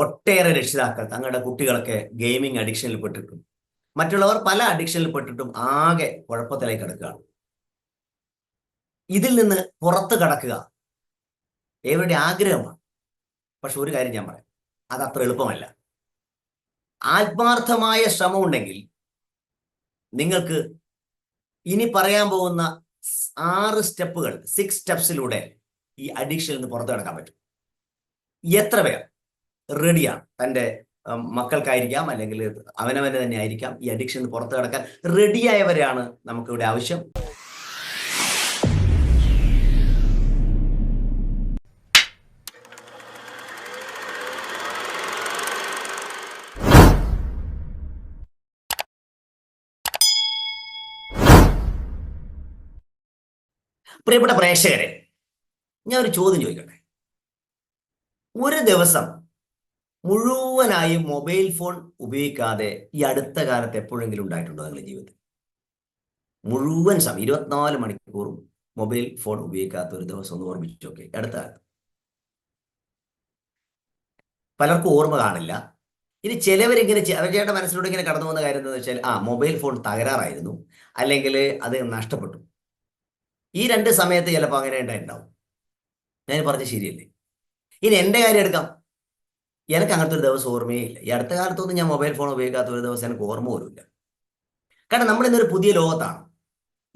ഒട്ടേറെ രക്ഷിതാക്കൾ തങ്ങളുടെ കുട്ടികളൊക്കെ ഗെയിമിംഗ് അഡിക്ഷനിൽ പെട്ടിട്ടും മറ്റുള്ളവർ പല അഡിക്ഷനിൽ പെട്ടിട്ടും ആകെ കുഴപ്പത്തിലേക്ക് കിടക്കുകയാണ്. ഇതിൽ നിന്ന് പുറത്ത് കടക്കുക ഏവരുടെ ആഗ്രഹമാണ്. പക്ഷെ ഒരു കാര്യം ഞാൻ പറയാം, അത് അത്ര എളുപ്പമല്ല. ആത്മാർത്ഥമായ ശ്രമം ഉണ്ടെങ്കിൽ നിങ്ങൾക്ക് ഇനി പറയാൻ പോകുന്ന 6 സ്റ്റെപ്പുകൾ 6 സ്റ്റെപ്സിലൂടെ ഈ അഡിക്ഷനിൽ നിന്ന് പുറത്തു കടക്കാൻ പറ്റും. എത്ര പേർ റെഡിയാണ്? തൻ്റെ മക്കൾക്കായിരിക്കാം, അല്ലെങ്കിൽ അവനവന് തന്നെ ആയിരിക്കാം, ഈ അഡിക്ഷനിൽ നിന്ന് പുറത്തു കടക്കാൻ റെഡിയായവരെയാണ് നമുക്കിവിടെ ആവശ്യം. പ്രിയപ്പെട്ട പ്രേക്ഷകരെ, ഞാൻ ഒരു ചോദ്യം ചോദിക്കട്ടെ. ഒരു ദിവസം മുഴുവനായും മൊബൈൽ ഫോൺ ഉപയോഗിക്കാതെ ഈ അടുത്ത കാലത്ത് എപ്പോഴെങ്കിലും ഉണ്ടായിട്ടുണ്ടോ നിങ്ങളുടെ ജീവിതത്തിൽ? മുഴുവൻ സമയം 24 മണിക്കൂറും മൊബൈൽ ഫോൺ ഉപയോഗിക്കാത്ത ഒരു ദിവസം ഒന്ന് ഓർമ്മിച്ചോക്കെ. അടുത്ത കാലത്ത് പലർക്കും ഓർമ്മ കാണില്ല. ഇനി ചിലവരിങ്ങനെ അവരുടെ മനസ്സിലൂടെ ഇങ്ങനെ കടന്നു പോകുന്ന കാര്യം എന്താണെന്ന് വെച്ചാൽ, മൊബൈൽ ഫോൺ തകരാറായിരുന്നു, അല്ലെങ്കിൽ അത് നഷ്ടപ്പെട്ടു. ഈ 2 സമയത്ത് ചിലപ്പോൾ അങ്ങനെ ഉണ്ടായിട്ടുണ്ടാവും. ഞാൻ പറഞ്ഞ ശരിയല്ലേ? ഇനി എൻ്റെ കാര്യം എടുക്കാം. എനിക്ക് അങ്ങനത്തെ ഒരു ദിവസം ഓർമ്മയേ ഇല്ല. ഈ അടുത്ത കാലത്തൊന്നും ഞാൻ മൊബൈൽ ഫോൺ ഉപയോഗിക്കാത്ത ഒരു ദിവസം എനിക്ക് ഓർമ്മ പോലുമില്ല. കാരണം നമ്മളിന്നൊരു പുതിയ ലോകത്താണ്.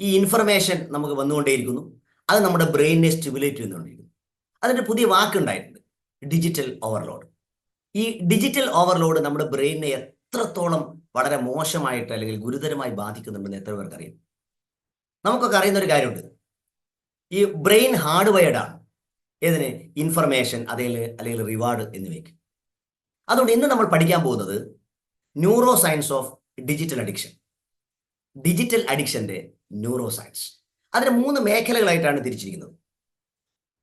ഈ ഇൻഫർമേഷൻ നമുക്ക് വന്നുകൊണ്ടേയിരിക്കുന്നു. അത് നമ്മുടെ ബ്രെയിനിനെ സ്റ്റിമുലേറ്റ് ചെയ്യുന്നുകൊണ്ടിരിക്കുന്നു. അതിൻ്റെ പുതിയ വാക്കുണ്ടായിട്ടുണ്ട്, ഡിജിറ്റൽ ഓവർലോഡ്. ഈ ഡിജിറ്റൽ ഓവർലോഡ് നമ്മുടെ ബ്രെയിനിനെ എത്രത്തോളം വളരെ മോശമായിട്ട് അല്ലെങ്കിൽ ഗുരുതരമായി ബാധിക്കുന്നുണ്ടെന്ന് എത്ര പേർക്ക് അറിയാം? നമുക്കൊക്കെ അറിയുന്ന ഒരു കാര്യമുണ്ട്, ഈ ബ്രെയിൻ ഹാർഡ്വയർഡാണ്. ഏതിന്? ഇൻഫർമേഷൻ, അല്ലെങ്കിൽ റിവാർഡ് എന്നിവയ്ക്ക്. അതുകൊണ്ട് ഇന്ന് നമ്മൾ പഠിക്കാൻ പോകുന്നത് neuro science of digital addiction. Digital അഡിക്ഷന്റെ ന്യൂറോ സയൻസ്. അതിന് 3 മേഖലകളായിട്ടാണ് തിരിച്ചിരിക്കുന്നത്.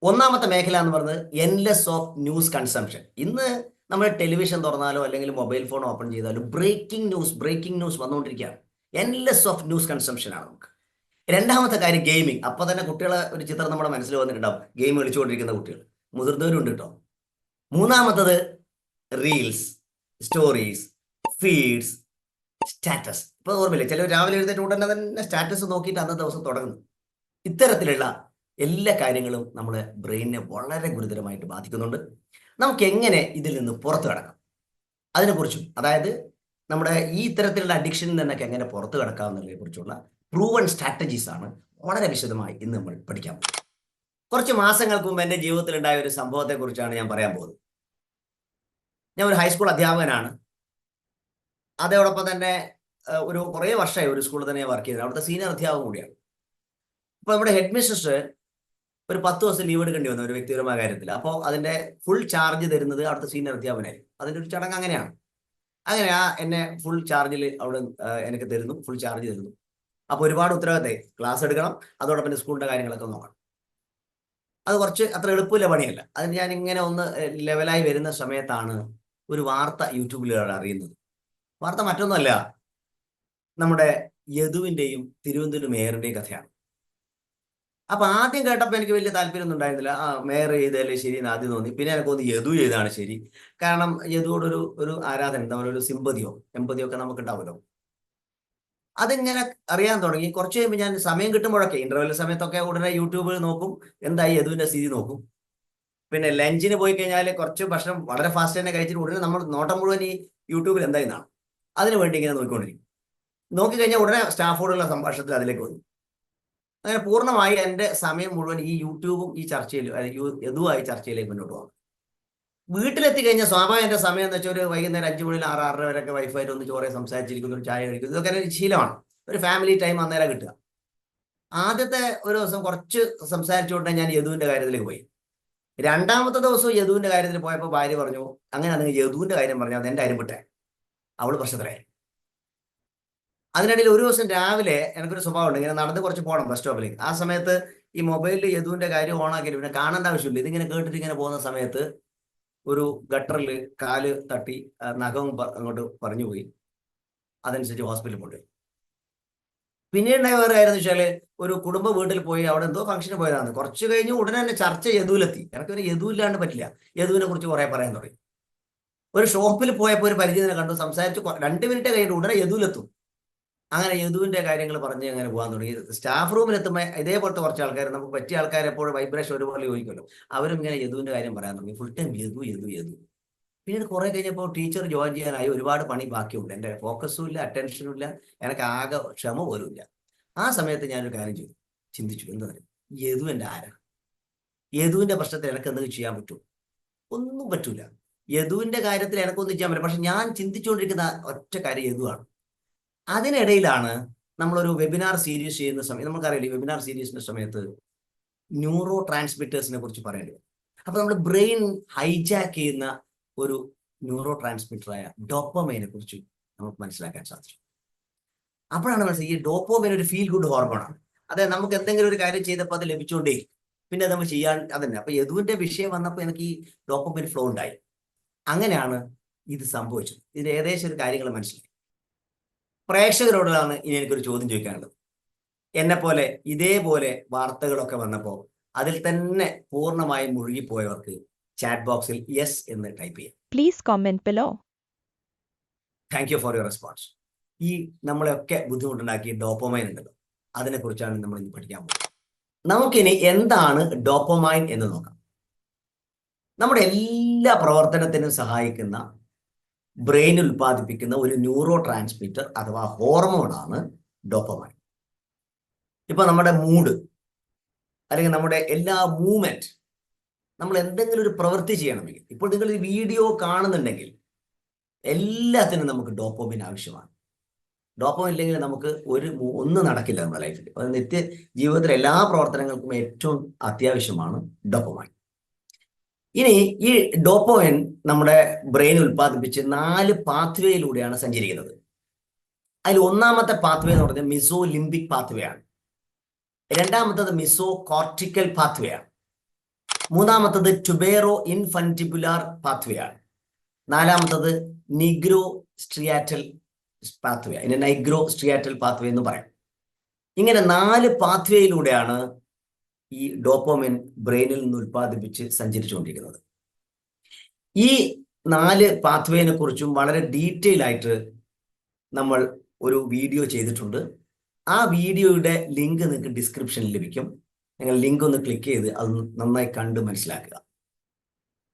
ഒന്നാമത്തെ മേഖല എന്ന് പറയുന്നത് എൻലെസ് ഓഫ് ന്യൂസ് കൺസംഷൻ. ഇന്ന് നമ്മൾ ടെലിവിഷൻ തുറന്നാലോ അല്ലെങ്കിൽ മൊബൈൽ ഫോൺ ഓപ്പൺ ചെയ്താലോ ബ്രേക്കിംഗ് ന്യൂസ് വന്നുകൊണ്ടിരിക്കുകയാണ്. എൻലെസ് ഓഫ് ന്യൂസ് കൺസംഷൻ ആണ് നമുക്ക്. രണ്ടാമത്തെ കാര്യം ഗെയിമിംഗ്. അപ്പോൾ തന്നെ കുട്ടികളെ ഒരു ചിത്രം നമ്മുടെ മനസ്സിൽ വന്നിട്ടുണ്ടാവും, ഗെയിം കളിച്ചുകൊണ്ടിരിക്കുന്ന കുട്ടികൾ. മുതിർന്നവരുണ്ട് കേട്ടോ. മൂന്നാമത്തത് റീൽസ്, സ്റ്റോറീസ്, ഫീഡ്സ്, സ്റ്റാറ്റസ്. ഇപ്പോൾ ഓർമ്മയില്ലേ, ചിലർ രാവിലെ എഴുന്നേറ്റ് ഉടനെ തന്നെ സ്റ്റാറ്റസ് നോക്കിയിട്ട് അന്നത്തെ ദിവസം തുടങ്ങുന്നു. ഇത്തരത്തിലുള്ള എല്ലാ കാര്യങ്ങളും നമ്മളെ ബ്രെയിനിനെ വളരെ ഗുരുതരമായിട്ട് ബാധിക്കുന്നുണ്ട്. നമുക്ക് എങ്ങനെ ഇതിൽ നിന്ന് പുറത്തു കടക്കാം, അതിനെക്കുറിച്ചും, അതായത് നമ്മുടെ ഈ ഇത്തരത്തിലുള്ള അഡിക്ഷനിൽ നിന്നൊക്കെ എങ്ങനെ പുറത്തു കടക്കാം എന്നതിനെ കുറിച്ചുള്ള പ്രൂവൺ സ്ട്രാറ്റജീസ് ആണ് വളരെ വിശദമായി ഇന്ന് നമ്മൾ പഠിക്കാൻ പോകുന്നത്. കുറച്ച് മാസങ്ങൾക്ക് മുമ്പ് എൻ്റെ ജീവിതത്തിൽ ഉണ്ടായ ഒരു സംഭവത്തെക്കുറിച്ചാണ് ഞാൻ പറയാൻ പോകുന്നത്. ഞാൻ ഒരു ഹൈസ്കൂൾ അധ്യാപകനാണ്. അതോടൊപ്പം തന്നെ കുറേ വർഷമായി ഒരു സ്കൂളിൽ തന്നെ വർക്ക് ചെയ്തത്. അവിടുത്തെ സീനിയർ അധ്യാപകൻ കൂടിയാണ്. അപ്പോൾ നമ്മുടെ ഹെഡ് മിസ്ട്രസ് ഒരു 10 ദിവസം ലീവ് എടുക്കേണ്ടി വന്നു ഒരു വ്യക്തിപരമായ കാര്യത്തിൽ. അപ്പോൾ അതിൻ്റെ ഫുൾ ചാർജ് തരുന്നത് അവിടുത്തെ സീനിയർ അധ്യാപകനായിരുന്നു. അതിൻ്റെ ഒരു ചടങ്ങ് അങ്ങനെയാണ്. അങ്ങനെ എന്നെ ഫുൾ ചാർജിൽ അവിടെ എനിക്ക് തരുന്നു, ഫുൾ ചാർജ് തരുന്നു. അപ്പോൾ ഒരുപാട് ഉത്തരവാദിത്തമായി, ക്ലാസ് എടുക്കണം, അതോടൊപ്പം സ്കൂളിൻ്റെ കാര്യങ്ങളൊക്കെ നോക്കണം. അത് കുറച്ച് അത്ര എളുപ്പമില്ല പണിയല്ല. അതിന് ഞാൻ ഇങ്ങനെ ഒന്ന് ലെവലായി വരുന്ന സമയത്താണ് ഒരു വാർത്ത യൂട്യൂബിൽ അറിയുന്നത്. വാർത്ത മറ്റൊന്നുമല്ല, നമ്മുടെ യദുവിൻ്റെയും തിരുവനന്തപുരം മേയറിൻ്റെയും കഥയാണ്. അപ്പം ആദ്യം കേട്ടപ്പോൾ എനിക്ക് വലിയ താല്പര്യമൊന്നും ഉണ്ടായിരുന്നില്ല. മേയർ ചെയ്തല്ലേ ശരി എന്ന് ആദ്യം തോന്നി. പിന്നെ എനിക്ക് തോന്നി യദു ചെയ്താണ് ശരി. കാരണം യദുവോടൊരു ഒരു ആരാധന, എന്താ പറയുക, ഒരു സിമ്പതിയോ എമ്പതിയോ ഒക്കെ നമുക്ക് ഉണ്ടാവുമല്ലോ. അതിങ്ങനെ അറിയാൻ തുടങ്ങി. കുറച്ച് കഴിയുമ്പോൾ ഞാൻ സമയം കിട്ടുമ്പോഴൊക്കെ ഇന്റർവെൽ സമയത്തൊക്കെ ഉടനെ യൂട്യൂബിൽ നോക്കും, എന്തായി യദുവിൻ്റെ സ്ഥിതി നോക്കും. പിന്നെ ലഞ്ചിന് പോയി കഴിഞ്ഞാൽ കുറച്ച് ഭക്ഷണം വളരെ ഫാസ്റ്റ് തന്നെ കഴിച്ചിട്ട് ഉടനെ നമ്മൾ നോട്ടം മുഴുവൻ ഈ യൂട്യൂബിൽ എന്തായിരുന്നാണ്. അതിന് വേണ്ടി ഇങ്ങനെ നോക്കിക്കൊണ്ടിരിക്കും. നോക്കിക്കഴിഞ്ഞാൽ ഉടനെ സ്റ്റാഫോടുള്ള സംഭാഷണത്തിൽ അതിലേക്ക് വന്നു. അങ്ങനെ പൂർണ്ണമായി എൻ്റെ സമയം മുഴുവൻ ഈ യൂട്യൂബും ഈ ചർച്ചയിലും യദുവായി ചർച്ചയിലേക്ക് മുന്നോട്ട് പോകാം. വീട്ടിലെത്തി കഴിഞ്ഞാൽ സ്വാഭാവികം എൻ്റെ സമയം എന്ന് വെച്ചാൽ ഒരു വൈകുന്നേരം 5 മണി 6, 6:30 വരെയൊക്കെ വൈഫായിട്ട് ഒന്ന് ചോറെ സംസാരിച്ചിരിക്കുന്നു, ഒരു ചായ കഴിക്കുന്നു. ഇതൊക്കെ ഒരു ശീലമാണ്. ഒരു ഫാമിലി ടൈം അന്നേരം കിട്ടുക. ആദ്യത്തെ ഒരു ദിവസം കുറച്ച് സംസാരിച്ചുകൊണ്ടേ ഞാൻ യദുവിൻ്റെ കാര്യത്തിലേക്ക് പോയി. രണ്ടാമത്തെ ദിവസം യദുവിൻ്റെ കാര്യത്തിൽ പോയപ്പോൾ ഭാര്യ പറഞ്ഞു, അങ്ങനെ നിങ്ങൾ യദുവിൻ്റെ കാര്യം പറഞ്ഞാൽ അത് എൻ്റെ കാര്യം വിട്ടേ, അവൾ പ്രശ്നത്തിലായി. അതിനിടയിൽ ഒരു ദിവസം രാവിലെ എനിക്കൊരു സ്വഭാവമുണ്ട്, ഇങ്ങനെ നടന്ന് കുറച്ച് പോകണം ബസ് സ്റ്റോപ്പിലേക്ക്. ആ സമയത്ത് ഈ മൊബൈലിൽ യദുവിൻ്റെ കാര്യം ഓണാക്കിയിട്ട് പിന്നെ കാണേണ്ട ആവശ്യമില്ല. ഇതിങ്ങനെ കേട്ടിട്ട് ഇങ്ങനെ പോകുന്ന സമയത്ത് ഒരു ഗട്ടറിൽ കാല് തട്ടി നഖവും അങ്ങോട്ട് പറഞ്ഞു പോയി. അതനുസരിച്ച് ഹോസ്പിറ്റലിൽ കൊണ്ടുപോയി. പിന്നീട് വേറെ കാര്യം എന്ന് വെച്ചാൽ ഒരു കുടുംബ വീട്ടിൽ പോയി, അവിടെ എന്തോ ഫംഗ്ഷന് പോയതാണ്. കുറച്ച് കഴിഞ്ഞ് ഉടനെ തന്നെ ചർച്ച യദുവിലെത്തി. എനിക്ക് ഒരു യദു ഇല്ലാണ്ട് പറ്റില്ല. യദുവിനെ കുറിച്ച് കുറേ പറയാൻ തുടങ്ങി. ഒരു ഷോപ്പിൽ പോയപ്പോൾ ഒരു പരിചിതനെ കണ്ടു, സംസാരിച്ച് 2 മിനിറ്റ് കഴിഞ്ഞിട്ട് ഉടനെ യദുവിലെത്തും. അങ്ങനെ യദുവിന്റെ കാര്യങ്ങൾ പറഞ്ഞ് അങ്ങനെ പോകാൻ തുടങ്ങി. സ്റ്റാഫ് റൂമിൽ എത്തുമ്പോൾ ഇതേപോലത്തെ കുറച്ച് ആൾക്കാർ, നമുക്ക് പറ്റിയ ആൾക്കാർ എപ്പോഴും വൈബ്രേഷൻ ഒരുപോലെ ചോദിക്കുമല്ലോ, അവരും ഇങ്ങനെ യദുവിന്റെ കാര്യം പറയാൻ തുടങ്ങി. Full time Yadu Yadu Yadu. പിന്നീട് കുറെ കഴിഞ്ഞപ്പോൾ ടീച്ചർ ജോയിൻ ചെയ്യാനായി, ഒരുപാട് പണി ബാക്കിയുണ്ട്, എൻ്റെ ഫോക്കസും ഇല്ല, അറ്റൻഷനും ഇല്ല, എനിക്ക് ആകെ ക്ഷമ പോലും ഇല്ല. ആ സമയത്ത് ഞാനൊരു കാര്യം ചെയ്തു, ചിന്തിച്ചു, എന്താ പറയുക, യദു എൻ്റെ ആരാ? യദുവിന്റെ പ്രശ്നത്തിൽ എനിക്ക് എന്തെങ്കിലും ചെയ്യാൻ പറ്റുമോ? ഒന്നും പറ്റൂല. യദുവിന്റെ കാര്യത്തിൽ എനിക്കൊന്നും ചെയ്യാൻ പറ്റില്ല. പക്ഷെ ഞാൻ ചിന്തിച്ചുകൊണ്ടിരിക്കുന്ന ഒറ്റ കാര്യം യദുവാണ്. അതിനിടയിലാണ് നമ്മളൊരു വെബിനാർ സീരീസ് ചെയ്യുന്ന സമയത്ത്, നമുക്കറിയില്ല വെബിനാർ സീരീസിന്റെ സമയത്ത് ന്യൂറോ ട്രാൻസ്മിറ്റേഴ്സിനെ കുറിച്ച് പറയേണ്ടി വരും. അപ്പൊ നമ്മൾ ബ്രെയിൻ ഹൈജാക്ക് ചെയ്യുന്ന ഒരു ന്യൂറോ ട്രാൻസ്മിറ്ററായ ഡോപ്പമൈനെ കുറിച്ച് നമുക്ക് മനസ്സിലാക്കാൻ സാധിച്ചു. അപ്പോഴാണ് മനസ്സിലായി, ഈ ഡോപ്പമൈൻ ഒരു ഫീൽ ഗുഡ് ഹോർമോണാണ്. അതായത് നമുക്ക് എന്തെങ്കിലും ഒരു കാര്യം ചെയ്തപ്പോൾ അത് ലഭിച്ചുകൊണ്ടേ, പിന്നെ നമ്മൾ ചെയ്യാൻ അതന്നെ. അപ്പൊ യദുവിന്റെ വിഷയം വന്നപ്പോൾ എനിക്ക് ഈ ഡോപ്പമൈൻ ഫ്ലോ ഉണ്ടായി. അങ്ങനെയാണ് ഇത് സംഭവിച്ചത്. ഇതിന്റെ ഏകദേശം ഒരു കാര്യങ്ങൾ മനസ്സിലായി. പ്രേക്ഷകരോടാണ് ഇനി എനിക്കൊരു ചോദ്യം ചോദിക്കാനുള്ളത്. എന്നെപ്പോലെ ഇതേപോലെ വാർത്തകളൊക്കെ വന്നപ്പോൾ അതിൽ തന്നെ പൂർണ്ണമായും മുഴുകിപ്പോയവർക്ക് ചാറ്റ് ബോക്സിൽ യെസ് എന്ന് ടൈപ്പ് ചെയ്യാം. Please comment below. Thank you for your response. ഈ നമ്മളെയൊക്കെ ബുദ്ധിമുട്ടുണ്ടാക്കിയ ഡോപ്പമൈൻ ഉണ്ടല്ലോ, അതിനെക്കുറിച്ചാണ് നമ്മൾ ഇന്ന് പഠിക്കാൻ പോകുന്നത്. നമുക്കിനി എന്താണ് ഡോപ്പമൈൻ എന്ന് നോക്കാം. നമ്മുടെ എല്ലാ പ്രവർത്തനത്തിനും സഹായിക്കുന്ന, ബ്രെയിൻ ഉൽപ്പാദിപ്പിക്കുന്ന ഒരു ന്യൂറോ ട്രാൻസ്മിറ്റർ അഥവാ ഹോർമോണാണ് ഡോപ്പമൈൻ. ഇപ്പൊ നമ്മുടെ മൂഡ് അല്ലെങ്കിൽ നമ്മുടെ എല്ലാ മൂവ്മെന്റ്, നമ്മൾ എന്തെങ്കിലും ഒരു പ്രവൃത്തി ചെയ്യണമെങ്കിൽ, ഇപ്പോൾ നിങ്ങൾ ഈ വീഡിയോ കാണുന്നുണ്ടെങ്കിൽ എല്ലാത്തിനും നമുക്ക് ഡോപ്പമൈൻ ആവശ്യമാണ്. ഡോപ്പമൈൻ ഇല്ലെങ്കിൽ നമുക്ക് ഒന്നും നടക്കില്ല നമ്മുടെ ലൈഫിൽ. നിത്യ ജീവിതത്തിലെ എല്ലാ പ്രവർത്തനങ്ങൾക്കും ഏറ്റവും അത്യാവശ്യമാണ് ഡോപ്പമൈൻ. ഇനി ഈ ഡോപ്പമൈൻ നമ്മുടെ ബ്രെയിൻ ഉൽപ്പാദിപ്പിച്ച് 4 പാത്വേയിലൂടെയാണ് സഞ്ചരിക്കുന്നത്. അതിൽ ഒന്നാമത്തെ പാത്വേ എന്ന് പറഞ്ഞാൽ മിസോ ലിംബിക് പാത്വേ ആണ്. രണ്ടാമത്തത് മിസോ കോർട്ടിക്കൽ പാത്വേ ആണ്. മൂന്നാമത്തത് ടുബേറോ ഇൻഫന്റിബുലാർ പാത്വേ ആണ്. നാലാമത്തത് നിഗ്രോ സ്ട്രിയാറ്റൽ പാത്വേ, അതിനെ നൈഗ്രോ സ്ട്രിയാറ്റൽ പാത്വേ എന്ന് പറയും. ഇങ്ങനെ 4 പാത്വേയിലൂടെയാണ് ഈ ഡോപ്പമൈൻ ബ്രെയിനിൽ നിന്ന് ഉൽപ്പാദിപ്പിച്ച് സഞ്ചരിച്ചുകൊണ്ടിരിക്കുന്നത്. ഈ 4 പാത്വേനെ കുറിച്ചും വളരെ ഡീറ്റെയിൽ ആയിട്ട് നമ്മൾ ഒരു വീഡിയോ ചെയ്തിട്ടുണ്ട്. ആ വീഡിയോയുടെ ലിങ്ക് നിങ്ങൾക്ക് ഡിസ്ക്രിപ്ഷനിൽ ലഭിക്കും. നിങ്ങൾ ലിങ്ക് ഒന്ന് ക്ലിക്ക് ചെയ്ത് അത് നന്നായി കണ്ട് മനസ്സിലാക്കുക.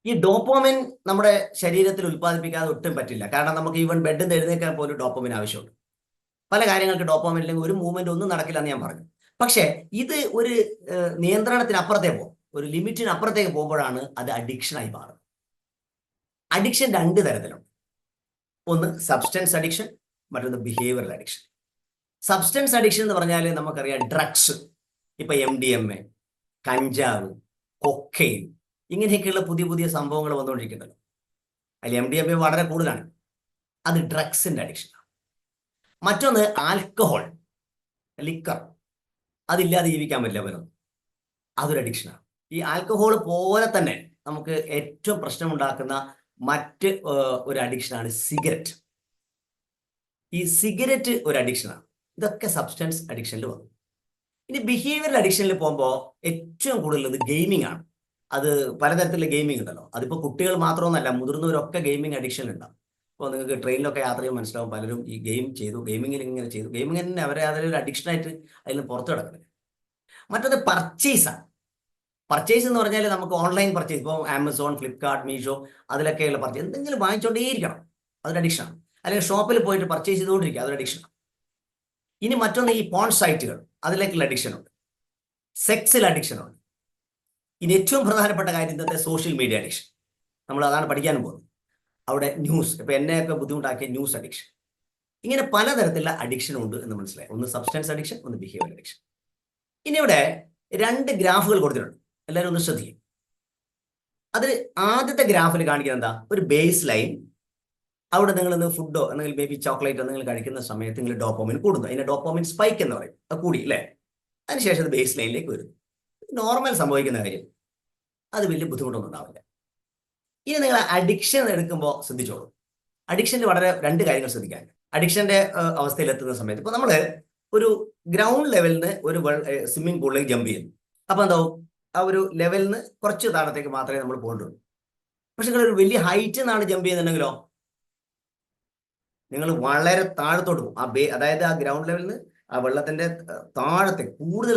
ഈ ഡോപ്പമൈൻ നമ്മുടെ ശരീരത്തിൽ ഉൽപ്പാദിപ്പിക്കാതെ ഒട്ടും പറ്റില്ല. കാരണം നമുക്ക് ഈവൻ ബെഡിൽ നിന്ന് എഴുന്നേക്കാൻ പോലും ഡോപ്പമൈൻ ആവശ്യമുണ്ട്. പല കാര്യങ്ങൾക്ക് ഡോപ്പമൈൻ ഇല്ലെങ്കിൽ ഒരു മൂവ്മെന്റ് ഒന്നും നടക്കില്ല എന്ന് ഞാൻ പറഞ്ഞു. പക്ഷേ ഇത് ഒരു നിയന്ത്രണത്തിനപ്പുറത്തേക്ക് പോകും, ഒരു ലിമിറ്റിനപ്പുറത്തേക്ക് പോകുമ്പോഴാണ് അത് അഡിക്ഷനായി മാറുന്നത്. അഡിക്ഷൻ 2 തരത്തിലുണ്ട്. ഒന്ന് സബ്സ്റ്റൻസ് അഡിക്ഷൻ, മറ്റൊന്ന് ബിഹേവിയറൽ അഡിക്ഷൻ. സബ്സ്റ്റൻസ് അഡിക്ഷൻ എന്ന് പറഞ്ഞാൽ നമുക്കറിയാം, ഡ്രഗ്സ്, ഇപ്പൊ MDMA, കഞ്ചാവ്, കൊക്കൈൻ, ഇങ്ങനെയൊക്കെയുള്ള പുതിയ പുതിയ സംഭവങ്ങൾ വന്നുകൊണ്ടിരിക്കുന്നുണ്ടല്ലോ. അതിൽ MDMA വളരെ കൂടുതലാണ്. അത് ഡ്രഗ്സിന്റെ അഡിക്ഷനാണ്. മറ്റൊന്ന് ആൽക്കഹോൾ, ലിക്കർ, അതില്ലാതെ ജീവിക്കാൻ പറ്റില്ല പലരും, അതൊരു അഡിക്ഷനാണ്. ഈ ആൽക്കഹോൾ പോലെ തന്നെ നമുക്ക് ഏറ്റവും പ്രശ്നമുണ്ടാക്കുന്ന മറ്റ് ഒരു അഡിക്ഷനാണ് സിഗരറ്റ്. ഈ സിഗരറ്റ് ഒരു അഡിക്ഷനാണ്. ഇതൊക്കെ സബ്സ്റ്റൻസ് അഡിക്ഷനിൽ വന്നു. ഇനി ബിഹേവിയറൽ അഡിക്ഷനിൽ പോകുമ്പോൾ ഏറ്റവും കൂടുതലുള്ളത് ഗെയിമിംഗ് ആണ്. അത് പലതരത്തിലുള്ള ഗെയിമിംഗ് ഉണ്ടല്ലോ. അതിപ്പോൾ കുട്ടികൾ മാത്രമൊന്നുമല്ല, മുതിർന്നവരൊക്കെ ഗെയിമിംഗ് അഡിക്ഷനിൽ ഉണ്ടാവും. ഇപ്പോൾ നിങ്ങൾക്ക് ട്രെയിനിലൊക്കെ യാത്ര ചെയ്യുമ്പോൾ മനസ്സിലാവും, പലരും ഈ ഗെയിം ചെയ്തു, ഗെയിമിങ്ങിൽ ഇങ്ങനെ ചെയ്തു, ഗെയിമിംഗ് തന്നെ അവരെ അതിലൊരു അഡിക്ഷനായിട്ട് അതിൽ നിന്ന് പുറത്തു കിടക്കുന്നത്. മറ്റത് പർച്ചേസാണ്. പർച്ചേസ് എന്ന് പറഞ്ഞാൽ നമുക്ക് ഓൺലൈൻ പർച്ചേസ്, ഇപ്പോൾ ആമസോൺ, ഫ്ലിപ്കാർട്ട്, മീഷോ, അതിലൊക്കെയുള്ള പർച്ചേസ്, എന്തെങ്കിലും വാങ്ങിച്ചുകൊണ്ടേയിരിക്കണം, അതൊരു അഡിക്ഷനാണ്. അല്ലെങ്കിൽ ഷോപ്പിൽ പോയിട്ട് പർച്ചേസ് ചെയ്തുകൊണ്ടിരിക്കുക, അതൊരു അഡിക്ഷനാണ്. ഇനി മറ്റൊന്ന് ഈ പോൺ സൈറ്റുകൾ, അതിലേക്കുള്ള അഡിക്ഷനുണ്ട്. സെക്സിൽ അഡിക്ഷനുണ്ട്. ഇനി ഏറ്റവും പ്രധാനപ്പെട്ട കാര്യം ഇന്നത്തെ സോഷ്യൽ മീഡിയ അഡിക്ഷൻ. നമ്മൾ അതാണ് പഠിക്കാനും പോകുന്നത്. അവിടെ ന്യൂസ്, ഇപ്പൊ എന്നെയൊക്കെ ബുദ്ധിമുട്ടാക്കിയ ന്യൂസ് അഡിക്ഷൻ. ഇങ്ങനെ പലതരത്തിലുള്ള അഡിക്ഷൻ ഉണ്ട് എന്ന് മനസ്സിലായി. ഒന്ന് സബ്സ്റ്റൻസ് അഡിക്ഷൻ, ഒന്ന് ബിഹേവിയർ അഡിക്ഷൻ. ഇനി ഇവിടെ 2 ഗ്രാഫുകൾ കൊടുത്തിട്ടുണ്ട്, എല്ലാവരും ഒന്ന് ശ്രദ്ധിക്കും. അതിൽ ആദ്യത്തെ ഗ്രാഫിൽ കാണിക്കുന്നത് എന്താ, ഒരു ബേസ് ലൈൻ. അവിടെ നിങ്ങൾ ഫുഡോ അല്ലെങ്കിൽ ബേബി ചോക്ലേറ്റോ നിങ്ങൾ കഴിക്കുന്ന സമയത്ത് നിങ്ങൾ ഡോപ്പമൈൻ കൂടുന്നു, അതിന്റെ ഡോപ്പമൈൻ സ്പൈക്ക് എന്ന് പറയും, അത് കൂടി അല്ലേ. അതിനുശേഷം അത് ബേസ് ലൈനിലേക്ക് വരുന്നു. നോർമൽ സംഭവിക്കുന്ന കാര്യം, അത് വലിയ ബുദ്ധിമുട്ടൊന്നും ഉണ്ടാവില്ല. ഇനി നിങ്ങൾ അഡിക്ഷൻ എടുക്കുമ്പോൾ ശ്രദ്ധിച്ചോളൂ. അഡിക്ഷനിൽ വളരെ 2 കാര്യങ്ങൾ ശ്രദ്ധിക്കാൻ. അഡിക്ഷന്റെ അവസ്ഥയിലെത്തുന്ന സമയത്ത് ഇപ്പോൾ നമ്മൾ ഒരു ഗ്രൗണ്ട് ലെവലിൽ നിന്ന് ഒരു സ്വിമ്മിംഗ് പൂളിലേക്ക് ജമ്പ് ചെയ്യുന്നു. അപ്പോൾ എന്താവും, ആ ഒരു ലെവലിൽ നിന്ന് കുറച്ച് താഴത്തേക്ക് മാത്രമേ നമ്മൾ പോകേണ്ടുള്ളൂ. പക്ഷെ നിങ്ങൾ ഒരു വലിയ ഹൈറ്റിൽ നിന്നാണ് ജമ്പ് ചെയ്യുന്നുണ്ടെങ്കിലോ, നിങ്ങൾ വളരെ താഴത്തോട്ട് പോകും. അതായത് ആ ഗ്രൗണ്ട് ലെവലിൽ നിന്ന് ആ വെള്ളത്തിന്റെ താഴത്തേക്ക്, കൂടുതൽ